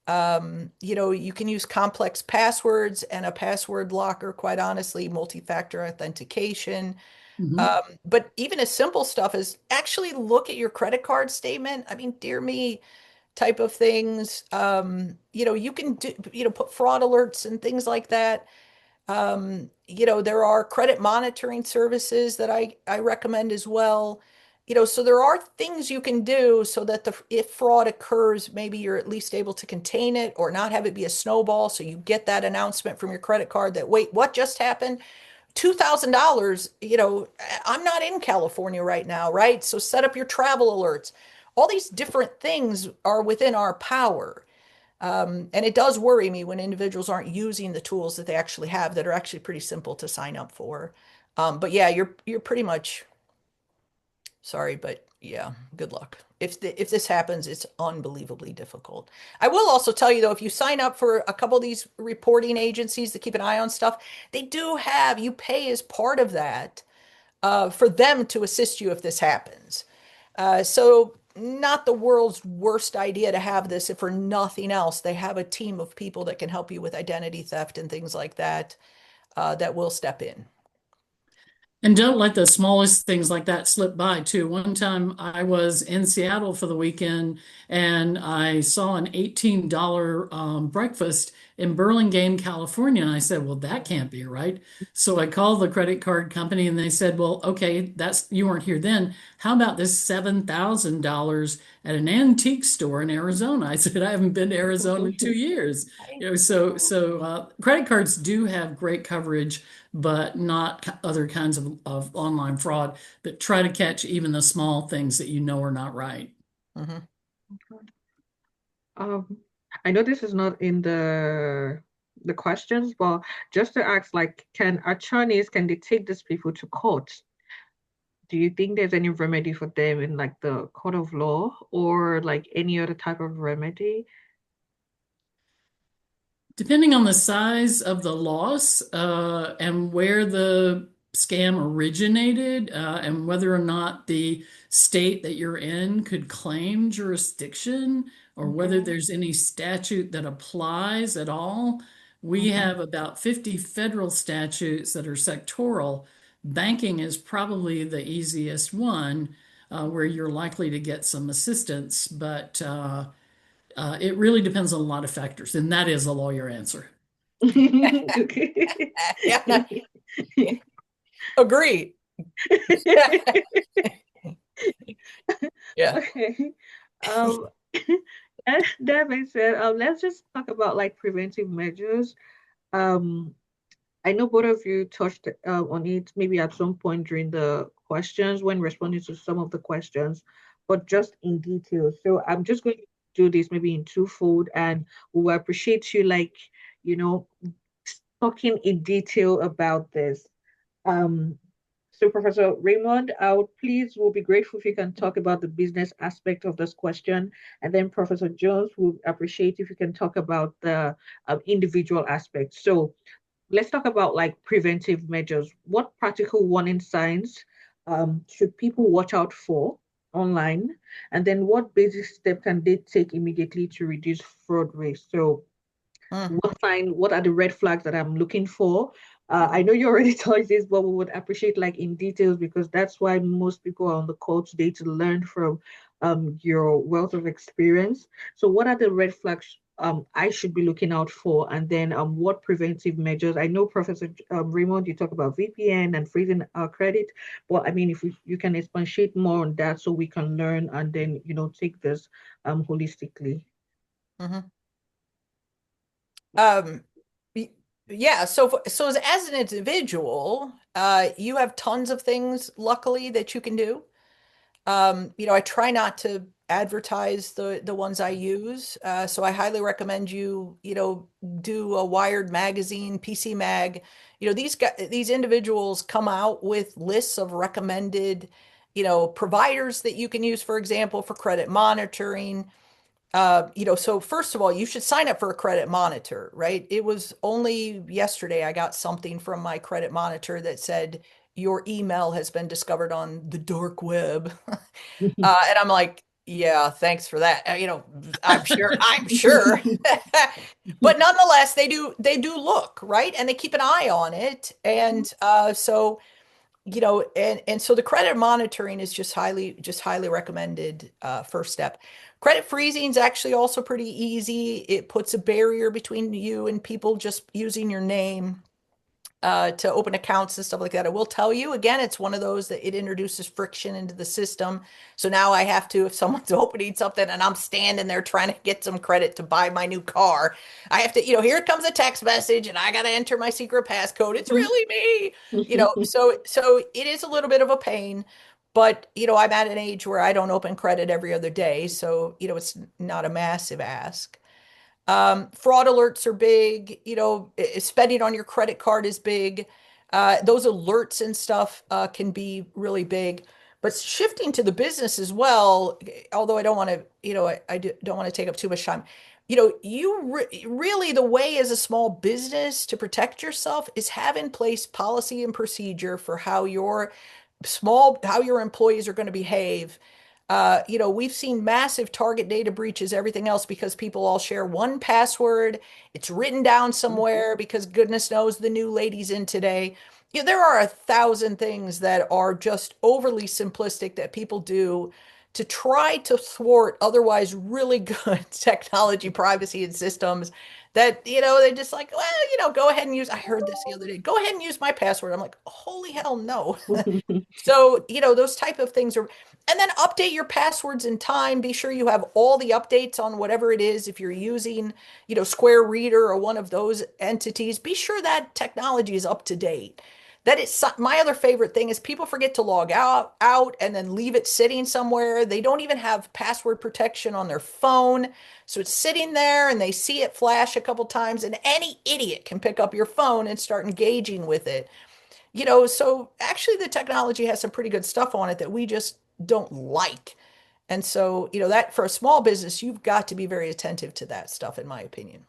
You can use complex passwords and a password locker, quite honestly, multi-factor authentication. Mhm. But even as simple stuff as actually look at your credit card statement. I mean, dear me, type of things. You can do, put fraud alerts and things like that. There are credit monitoring services that I recommend as well. So there are things you can do so that if fraud occurs, maybe you're at least able to contain it or not have it be a snowball. So you get that announcement from your credit card that, wait, what just happened? $2,000, I'm not in California right now, right? So set up your travel alerts. All these different things are within our power. And it does worry me when individuals aren't using the tools that they actually have that are actually pretty simple to sign up for. But yeah, you're pretty much sorry, but yeah, good luck. If this happens, it's unbelievably difficult. I will also tell you though, if you sign up for a couple of these reporting agencies that keep an eye on stuff, they do have you pay as part of that for them to assist you if this happens. So not the world's worst idea to have this if for nothing else, they have a team of people that can help you with identity theft and things like that that will step in. And don't let the smallest things like that slip by, too. One time I was in Seattle for the weekend and I saw an $18 breakfast in Burlingame, California. And I said, well, that can't be right. So I called the credit card company and they said, well, okay, you weren't here then. How about this $7,000 at an antique store in Arizona? I said, I haven't been to Arizona in 2 years. Credit cards do have great coverage, but not other kinds of online fraud that try to catch even the small things that you know are not right. Mhm. Um, I know this is not in the questions, but just to ask, like, can they take these people to court? Do you think there's any remedy for them in like the court of law or like any other type of remedy? Depending on the size of the loss and where the scam originated and whether or not the state that you're in could claim jurisdiction or whether Okay. there's any statute that applies at all. We Mhm. have about 50 federal statutes that are sectoral. Banking is probably the easiest one where you're likely to get some assistance, but it really depends on a lot of factors, and that is a lawyer answer. Okay. Yeah, agreed. Yeah. Okay. Um, that being said, let's just talk about like preventive measures. Um, I know both of you touched on it maybe at some point during the questions when responding to some of the questions, but just in detail. So I'm just going to do this maybe in twofold, and we will appreciate you like, you know, talking in detail about this. Um, so Professor Raymond, I would please will be grateful if you can talk about the business aspect of this question. And then Professor Jones will appreciate if you can talk about the individual aspect. So let's talk about like preventive measures. What practical warning signs should people watch out for online? And then what basic step can they take immediately to reduce fraud risk? So Mm. what are the red flags that I'm looking for? I know you already told this, but we would appreciate like in details because that's why most people are on the call today to learn from your wealth of experience. So what are the red flags I should be looking out for? And then what preventive measures? I know Professor Raymond, you talk about VPN and freezing our credit, but I mean, if you can expatiate more on that so we can learn and then, take this holistically. Mhm. Um, y- yeah, so as an individual, you have tons of things, luckily, that you can do. I try not to advertise the ones I use. So I highly recommend do a Wired magazine, PC Mag. These individuals come out with lists of recommended, providers that you can use, for example, for credit monitoring. So first of all, you should sign up for a credit monitor, right? It was only yesterday I got something from my credit monitor that said your email has been discovered on the dark web. And I'm like, yeah, thanks for that. I'm sure. But nonetheless, they do look, right? And they keep an eye on it. And so the credit monitoring is just highly recommended first step. Credit freezing is actually also pretty easy. It puts a barrier between you and people just using your name. to open accounts and stuff like that. I will tell you again, it's one of those that it introduces friction into the system. So now I have to, if someone's opening something and I'm standing there trying to get some credit to buy my new car, I have to, here comes a text message and I got to enter my secret passcode. It's really me, so it is a little bit of a pain. But, I'm at an age where I don't open credit every other day. So, it's not a massive ask. Fraud alerts are big, spending on your credit card is big. Those alerts and stuff can be really big. But shifting to the business as well, although I don't want to, don't want to take up too much time. Really the way as a small business to protect yourself is have in place policy and procedure for how your employees are going to behave. We've seen massive target data breaches, everything else, because people all share one password. It's written down somewhere because goodness knows the new lady's in today. There are 1,000 things that are just overly simplistic that people do to try to thwart otherwise really good technology, privacy, and systems that, they're just like, well, go ahead and use, I heard this the other day, go ahead and use my password. I'm like, holy hell, no. So, those type of things are, and then update your passwords in time. Be sure you have all the updates on whatever it is. If you're using, Square Reader or one of those entities, be sure that technology is up to date. That is my other favorite thing is people forget to log out and then leave it sitting somewhere. They don't even have password protection on their phone. So it's sitting there and they see it flash a couple times and any idiot can pick up your phone and start engaging with it. So actually the technology has some pretty good stuff on it that we just don't like. And so, that for a small business, you've got to be very attentive to that stuff, in my opinion.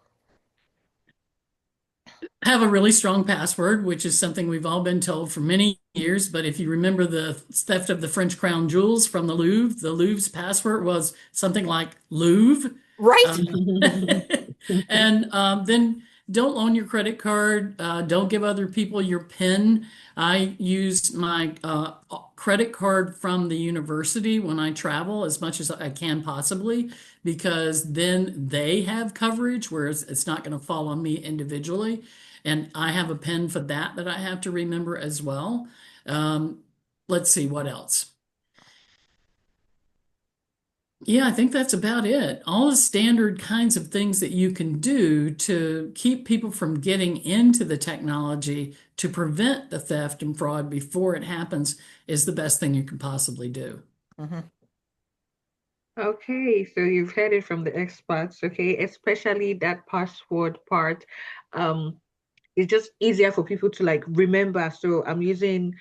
Have a really strong password, which is something we've all been told for many years. But if you remember the theft of the French crown jewels from the Louvre's password was something like Louvre. Right? Um, and then don't loan your credit card. Don't give other people your PIN. I use my credit card from the university when I travel as much as I can possibly, because then they have coverage, whereas it's not going to fall on me individually. And I have a PIN for that I have to remember as well. Um, let's see what else. Yeah, I think that's about it. All the standard kinds of things that you can do to keep people from getting into the technology to prevent the theft and fraud before it happens is the best thing you can possibly do. Mhm. Okay, so you've heard it from the experts, okay, especially that password part. Um, it's just easier for people to like remember. So I'm using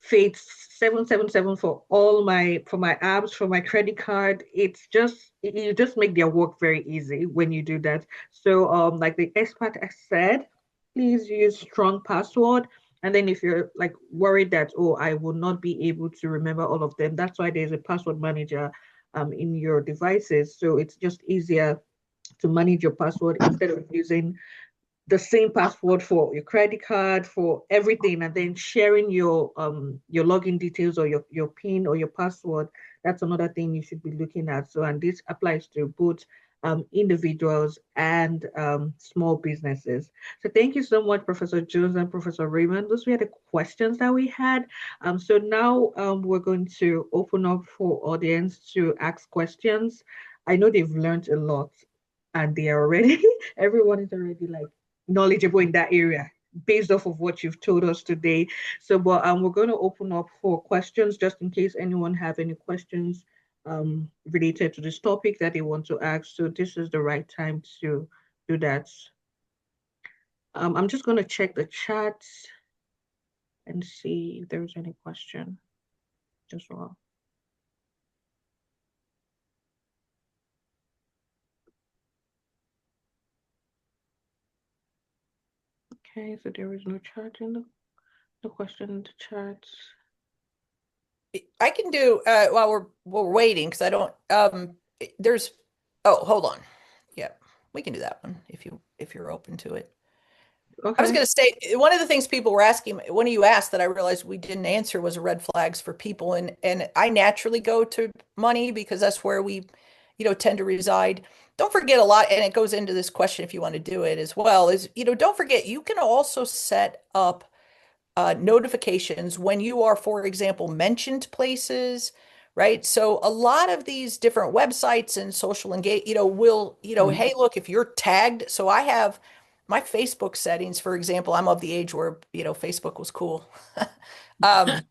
Fate 777 for all my apps, for my credit card. It's just you just make their work very easy when you do that. So like the expert has said, please use strong password. And then if you're like worried that, oh, I will not be able to remember all of them, that's why there's a password manager in your devices. So it's just easier to manage your password instead of using the same password for your credit card, for everything, and then sharing your login details or your PIN or your password. That's another thing you should be looking at. So, and this applies to both individuals and small businesses. So thank you so much, Professor Jones and Professor Raymond. Those were the questions that we had. So now we're going to open up for audience to ask questions. I know they've learned a lot and they are already, everyone is already like knowledgeable in that area based off of what you've told us today. So, but we're going to open up for questions just in case anyone have any questions related to this topic that they want to ask. So this is the right time to do that. I'm just going to check the chat and see if there's any question as well. Okay, so there is no chat in the question in the chat. I can do while we're waiting because I don't there's oh, hold on. Yeah, we can do that one if you're open to it. I was Okay. going to say one of the things people were asking, one of you asked that I realized we didn't answer was red flags for people, and I naturally go to money because that's where we, tend to reside. don't forget a lot, and it goes into this question if you want to do it as well, is, don't forget you can also set up notifications when you are, for example, mentioned places, right? So a lot of these different websites and social engage, will, Mhm. hey, look, if you're tagged, so I have my Facebook settings, for example, I'm of the age where, Facebook was cool. Um,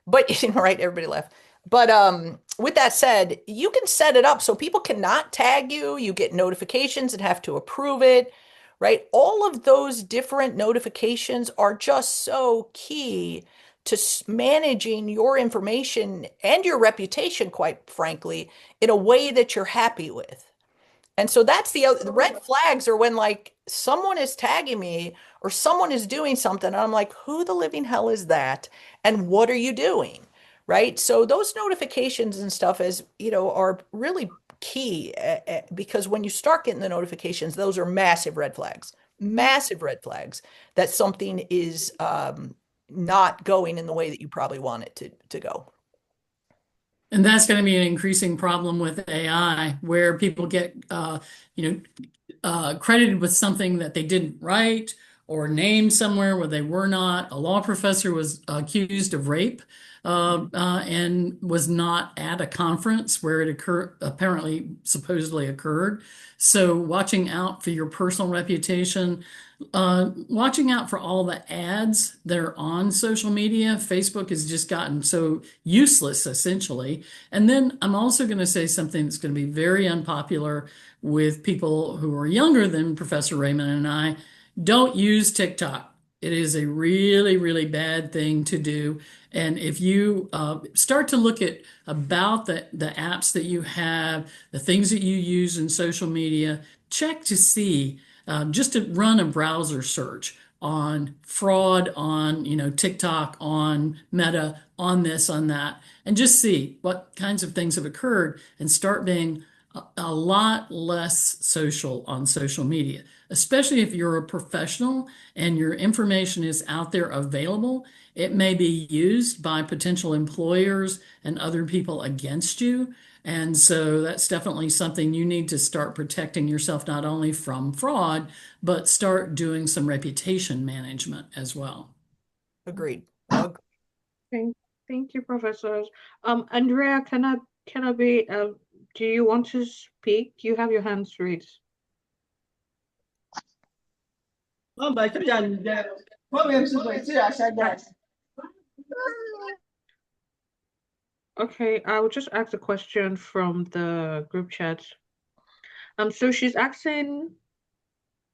but right, everybody left. But with that said, you can set it up so people cannot tag you. You get notifications and have to approve it, right? All of those different notifications are just so key to managing your information and your reputation, quite frankly, in a way that you're happy with. And so that's the red flags are when like someone is tagging me or someone is doing something and I'm like, who the living hell is that? And what are you doing? Right? So those notifications and stuff are really key because when you start getting the notifications, those are massive red flags that something is not going in the way that you probably want it to go. And that's going to be an increasing problem with AI, where people get, you know, credited with something that they didn't write or named somewhere where they were not. A law professor was accused of rape and was not at a conference where it apparently, supposedly occurred. So, watching out for your personal reputation, watching out for all the ads that are on social media. Facebook has just gotten so useless, essentially. And then I'm also going to say something that's going to be very unpopular with people who are younger than Professor Raymond and I. Don't use TikTok. It is a really, really bad thing to do. And if you start to look at about the apps that you have, the things that you use in social media, check to see, just to run a browser search on fraud, on TikTok, on Meta, on this, on that, and just see what kinds of things have occurred and start being a lot less social on social media, especially if you're a professional and your information is out there available. It may be used by potential employers and other people against you. And so that's definitely something you need to start protecting yourself not only from fraud, but start doing some reputation management as well. Agreed. Thank, thank you, professors. Andrea, can I be, do you want to speak? You have your hands raised. Okay, I will just ask a question from the group chat. So she's asking,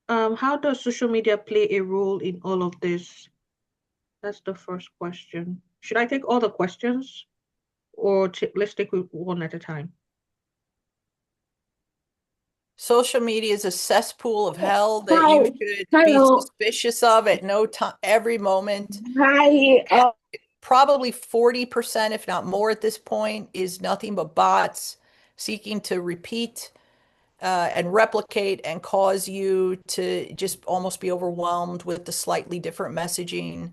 how does social media play a role in all of this? That's the first question. Should I take all the questions or let's take it one at a time? Social media is a cesspool of hell that you Hi, should be hello. suspicious of at no time, every moment. Hi. Probably 40%, if not more at this point, is nothing but bots seeking to repeat and replicate and cause you to just almost be overwhelmed with the slightly different messaging.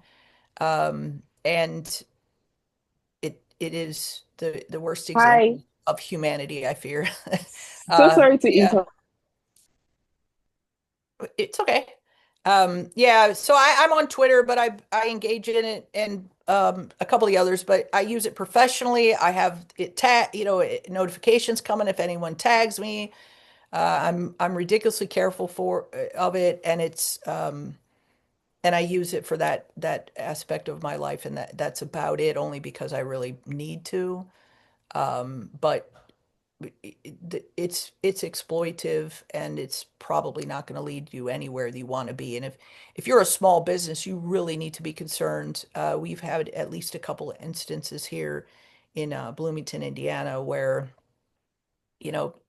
And it is the worst Hi. example of humanity, I fear. So sorry to Yeah. interrupt. It's okay. Yeah, so I'm on Twitter, but I engage in it and a couple of the others, but I use it professionally. I have notifications coming if anyone tags me. I'm ridiculously careful of it, and and I use it for that aspect of my life, and that's about it, only because I really need to. But it's exploitive and it's probably not going to lead you anywhere that you want to be. And if you're a small business, you really need to be concerned. We've had at least a couple of instances here in Bloomington, Indiana, where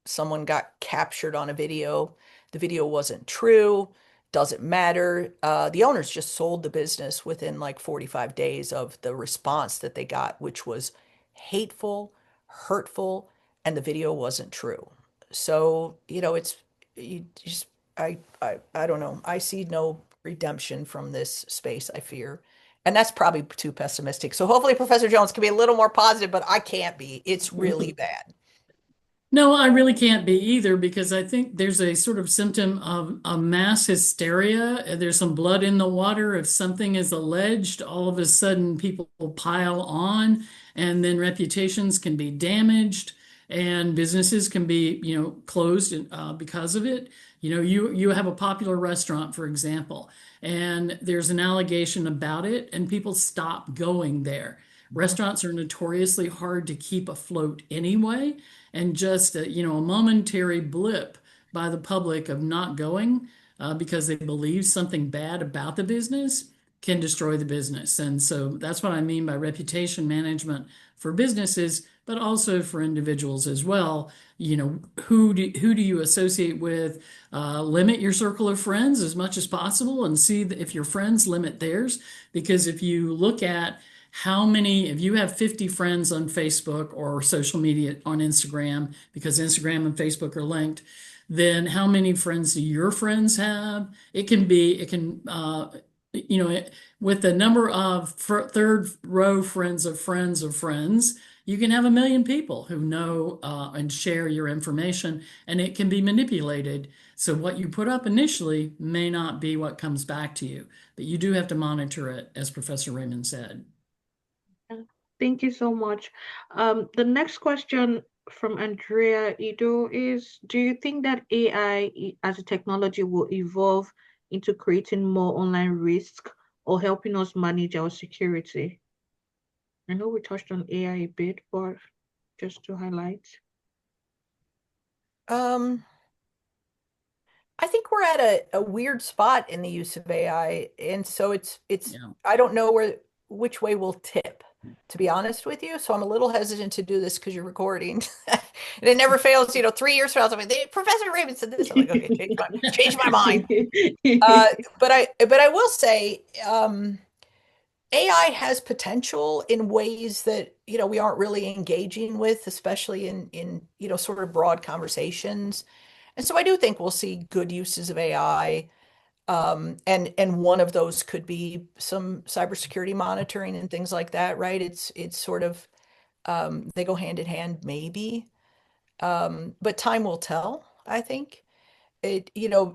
someone got captured on a video. The video wasn't true. Doesn't matter. The owners just sold the business within like 45 days of the response that they got, which was hateful, hurtful, and the video wasn't true. So, it's you just I don't know. I see no redemption from this space, I fear. And that's probably too pessimistic. So hopefully Professor Jones can be a little more positive, but I can't be. It's really bad. No, I really can't be either because I think there's a sort of symptom of a mass hysteria. There's some blood in the water. If something is alleged, all of a sudden people pile on, and then reputations can be damaged, and businesses can be, closed because of it. You have a popular restaurant, for example, and there's an allegation about it, and people stop going there. Restaurants are notoriously hard to keep afloat anyway, and just a momentary blip by the public of not going because they believe something bad about the business can destroy the business. And so that's what I mean by reputation management for businesses, but also for individuals as well. Who do you associate with? Limit your circle of friends as much as possible and see if your friends limit theirs. Because if you look at if you have 50 friends on Facebook or social media on Instagram, because Instagram and Facebook are linked, then how many friends do your friends have? With the number of third row friends of friends, you can have 1 million people who know and share your information, and it can be manipulated. So what you put up initially may not be what comes back to you, but you do have to monitor it, as Professor Raymond said. Thank you so much. The next question from Andrea Ido is, do you think that AI as a technology will evolve into creating more online risk or helping us manage our security? I know we touched on AI a bit, but just to highlight. Um, I think we're at a weird spot in the use of AI, and so it's Yeah. I don't know which way we'll tip, to be honest with you. So I'm a little hesitant to do this because you're recording. And it never fails, 3 years from now, I'm like, Professor Raymond said this. I'm like, okay, change my mind. But I will say, AI has potential in ways that, we aren't really engaging with, especially in sort of broad conversations. And so I do think we'll see good uses of AI. And one of those could be some cybersecurity monitoring and things like that, right? It's sort of they go hand in hand, maybe. But time will tell, I think.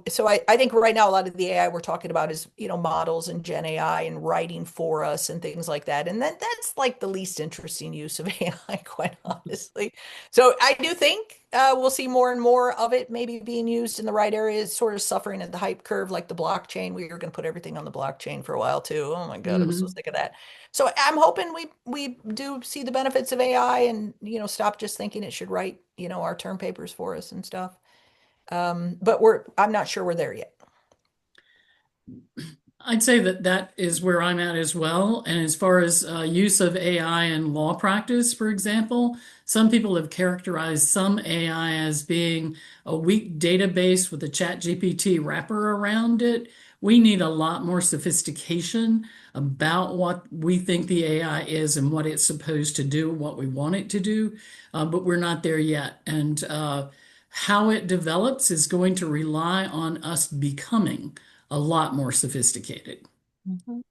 So I think right now a lot of the AI we're talking about is, models and Gen AI and writing for us and things like that. And that's like the least interesting use of AI, quite honestly. So I do think we'll see more and more of it maybe being used in the right areas, sort of suffering at the hype curve, like the blockchain. We were going to put everything on the blockchain for a while too. Oh my God, I was so Mhm. sick of that. So I'm hoping we do see the benefits of AI and, stop just thinking it should write, our term papers for us and stuff. But I'm not sure we're there yet. I'd say that that is where I'm at as well. And as far as use of AI in law practice, for example, some people have characterized some AI as being a weak database with a chat GPT wrapper around it. We need a lot more sophistication about what we think the AI is and what it's supposed to do, what we want it to do, but we're not there yet. And how it develops is going to rely on us becoming a lot more sophisticated. Mhm.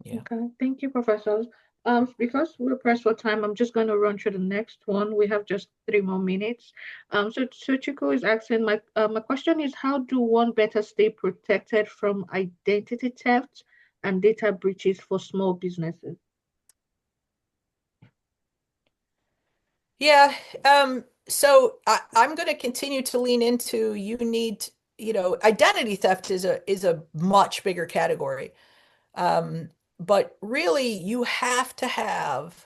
Yeah. Okay, thank you, professors. Because we're pressed for time, I'm just going to run through the next one. We have just 3 more minutes. So Chico is asking, my question is, how do one better stay protected from identity theft and data breaches for small businesses? Yeah. So I'm going to continue to lean into identity theft is a much bigger category. Um, but really you have to have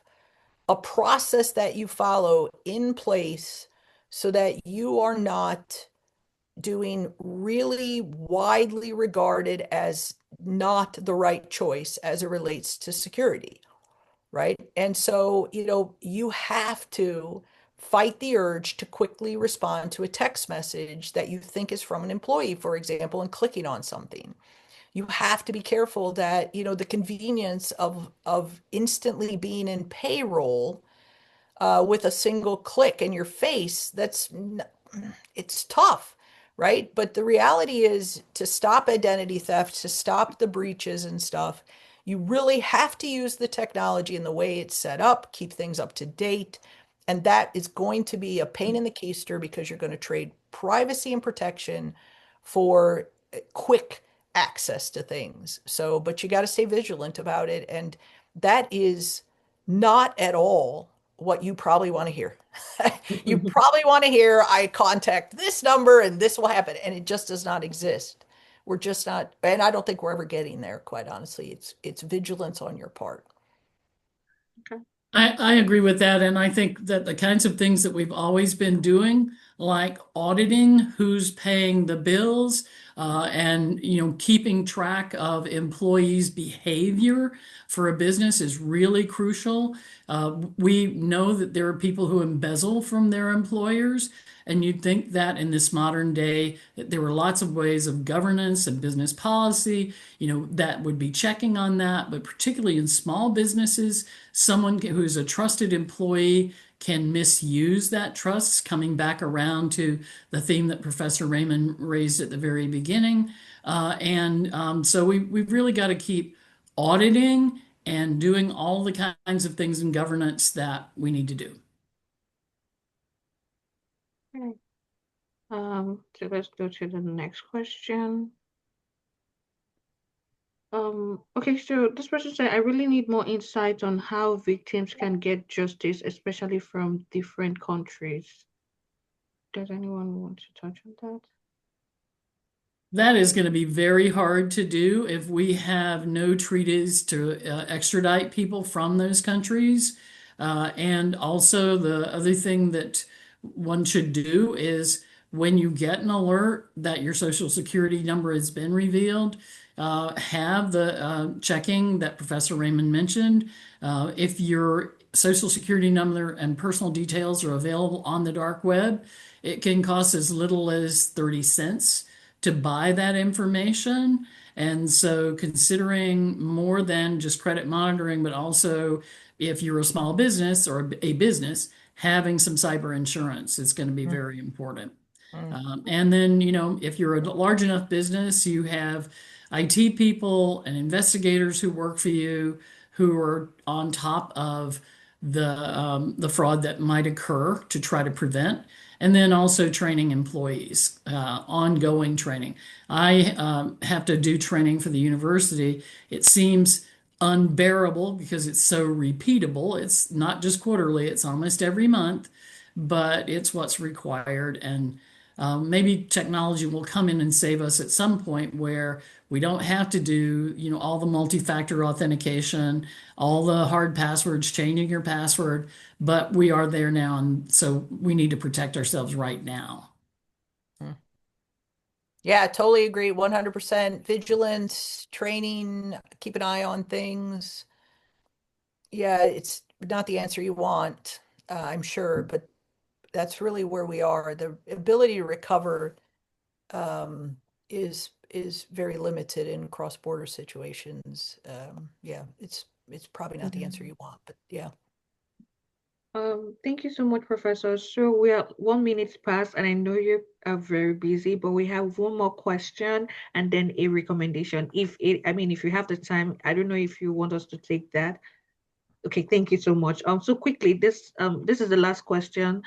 a process that you follow in place so that you are not doing really widely regarded as not the right choice as it relates to security, right? And so, you have to fight the urge to quickly respond to a text message that you think is from an employee, for example, and clicking on something. You have to be careful that, the convenience of instantly being in payroll with a single click in your face, it's tough, right? But the reality is to stop identity theft, to stop the breaches and stuff, you really have to use the technology and the way it's set up, keep things up to date, And that is going to be a pain in the keister because you're going to trade privacy and protection for quick access to things. So, but you got to stay vigilant about it. And that is not at all what you probably want to hear. You probably want to hear, I contact this number and this will happen. And it just does not exist. We're just not, and I don't think we're ever getting there, quite honestly. It's vigilance on your part. Okay. I agree with that. And I think that the kinds of things that we've always been doing, like auditing who's paying the bills, and keeping track of employees' behavior for a business is really crucial. We know that there are people who embezzle from their employers, and you'd think that in this modern day, that there were lots of ways of governance and business policy, that would be checking on that. But particularly in small businesses, someone who's a trusted employee can misuse that trust, coming back around to the theme that Professor Raymond raised at the very beginning. So we've really got to keep auditing and doing all the kinds of things in governance that we need to do. Okay. So let's go to the next question. Okay, so this person said, I really need more insight on how victims can get justice, especially from different countries. Does anyone want to touch on that? That is going to be very hard to do if we have no treaties to extradite people from those countries. And also, the other thing that one should do is when you get an alert that your social security number has been revealed, have the checking that Professor Raymond mentioned. If your social security number and personal details are available on the dark web, it can cost as little as 30 cents to buy that information. And so, considering more than just credit monitoring, but also if you're a small business or a business, having some cyber insurance is going to be very important. And then, if you're a large enough business, you have IT people and investigators who work for you who are on top of the fraud that might occur to try to prevent. And then also training employees, ongoing training. I have to do training for the university. It seems unbearable because it's so repeatable. It's not just quarterly, it's almost every month, but it's what's required. And maybe technology will come in and save us at some point where we don't have to do, all the multi-factor authentication, all the hard passwords, changing your password, but we are there now, and so we need to protect ourselves right now. Yeah, totally agree. 100% vigilance, training, keep an eye on things. Yeah, it's not the answer you want, I'm sure, but that's really where we are. The ability to recover is very limited in cross-border situations. Yeah, it's probably not the answer you want, but yeah. Thank you so much, Professor. So we are 1 minute past, and I know you are very busy, but we have one more question and then a recommendation. If you have the time, I don't know if you want us to take that. Okay, thank you so much. So quickly, this is the last question.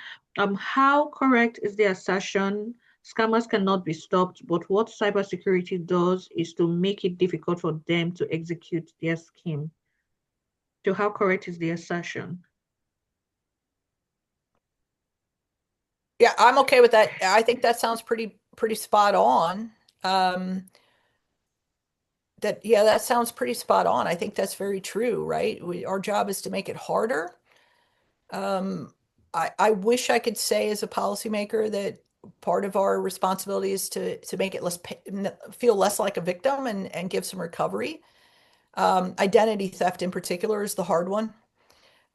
How correct is the assertion scammers cannot be stopped, but what cybersecurity does is to make it difficult for them to execute their scheme? So how correct is the assertion? Yeah, I'm okay with that. I think that sounds pretty spot on. That sounds pretty spot on. I think that's very true, right? Our job is to make it harder. I wish I could say as a policymaker that part of our responsibility is to make it feel less like a victim and give some recovery. Identity theft in particular is the hard one.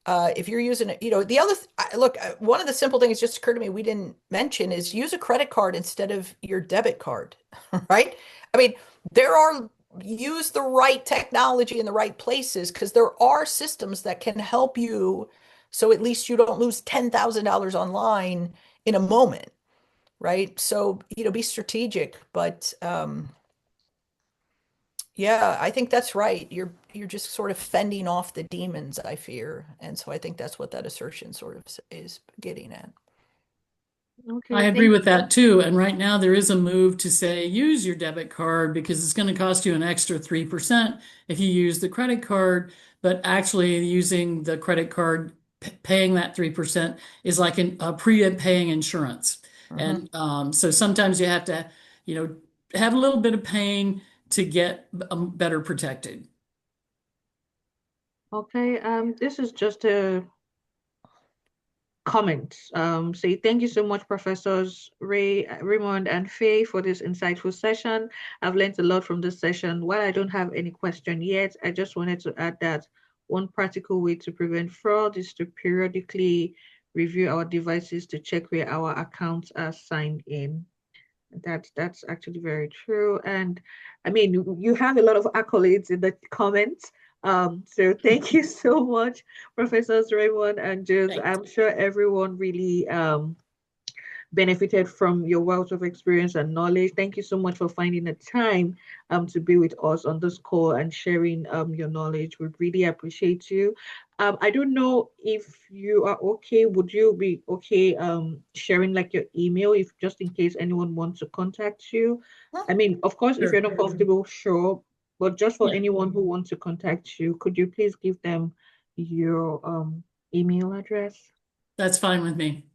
If you're using it, the other, look, one of the simple things just occurred to me we didn't mention is use a credit card instead of your debit card, right? I mean, use the right technology in the right places because there are systems that can help you so at least you don't lose $10,000 online in a moment, right? So, be strategic, but Yeah, I think that's right. You're just sort of fending off the demons, I fear. And so I think that's what that assertion sort of is getting at. I Okay, agree thank with you. that too. And right now there is a move to say use your debit card because it's going to cost you an extra 3% if you use the credit card. But actually using the credit card, paying that 3% is like a pre-paying insurance. Mhm. And so sometimes you have to, you know, have a little bit of pain to get better protected. Okay, this is just a comment. Say thank you so much, Professors Raymond, and Faye, for this insightful session. I've learned a lot from this session. While I don't have any question yet, I just wanted to add that one practical way to prevent fraud is to periodically review our devices to check where our accounts are signed in. That's actually very true. And I mean, you have a lot of accolades in the comments. So thank you so much, Professors Raymond and Jules. Thanks. I'm sure everyone really benefited from your wealth of experience and knowledge. Thank you so much for finding the time to be with us on this call and sharing your knowledge. We really appreciate you. I don't know if you are okay. Would you be okay sharing like your email if just in case anyone wants to contact you? Huh? I mean, of course, if you're Sure. not comfortable, sure. But just for Yeah, anyone who wants to contact you, could you please give them your email address? that's fine with me.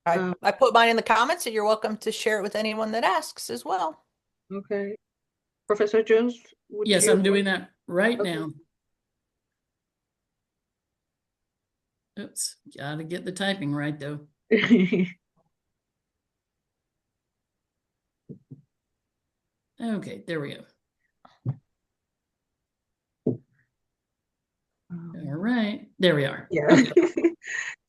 Um, I put mine in the comments, and you're welcome to share it with anyone that asks as well. okay. Professor Jones, would Yes, I'm you? doing that right Okay. now. Oops, gotta get the typing right though. Okay, there we go. All right, there we are. Yeah. Okay.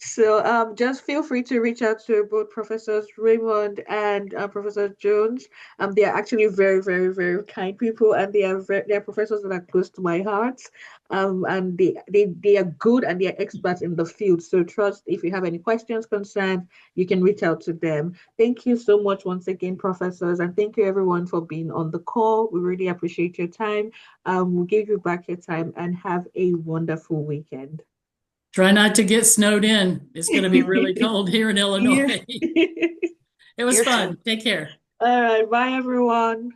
So just feel free to reach out to both Professors Raymond and Professor Jones. They are actually very, very, very kind people, and they are professors that are close to my heart. And they are good and they are experts in the field. So trust if you have any questions, concerns, you can reach out to them. Thank you so much once again, professors, and thank you everyone for being on the call. We really appreciate your time. We'll give you back your time and have a wonderful weekend. Try not to get snowed in. It's going to be really cold here in Yeah. Illinois. It was Here fun. too. Take care. All right. Bye, everyone.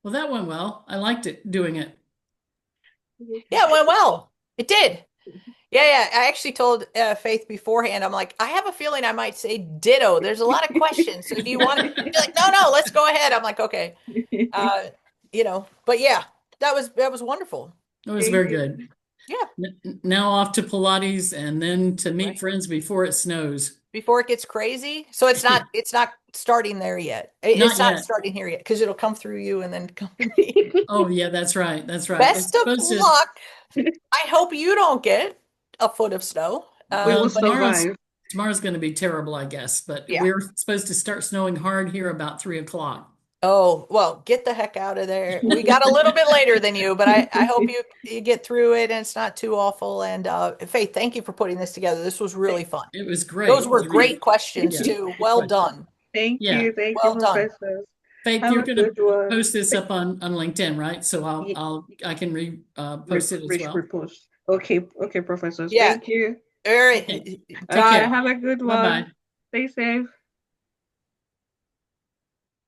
Well, that went well. I liked it doing it. Yeah, it went well. It did. Yeah, yeah. I actually told Faith beforehand, I'm like, I have a feeling I might say ditto. There's a lot of questions. So do you want to? She's like, no, no, let's go ahead. I'm like, okay. Uh, but yeah, that was wonderful. It was Thank very you. good. Yeah, Now off to Pilates and then to meet right. friends before it snows. Before it gets crazy. So it's not starting there yet. It's Not not yet. starting here yet because it'll come through you and then come to me. Oh, yeah, that's right. That's right. It's Best of supposed to, luck. I hope you don't get a foot of snow. We will well, But if survive. tomorrow's going to be terrible, I guess, but yeah. we're supposed to start snowing hard here about 3 o'clock. Oh, well, get the heck out of there. We got a little bit later than you, but I hope you get through it and it's not too awful. And Faith, thank you for putting this together. This was really fun. It was great. Those It were was great great. questions Yeah. too. Good Well question. done. Thank Yeah. you. Thank you, Well done. professors. Faith, Have you're a going to good one. post this up on LinkedIn, right? So Ye- I can post it as well. Repost. Okay. Okay, professors. Yeah. Thank you. All right. Okay. All Take right. care. Have a good Bye one. bye. Stay safe.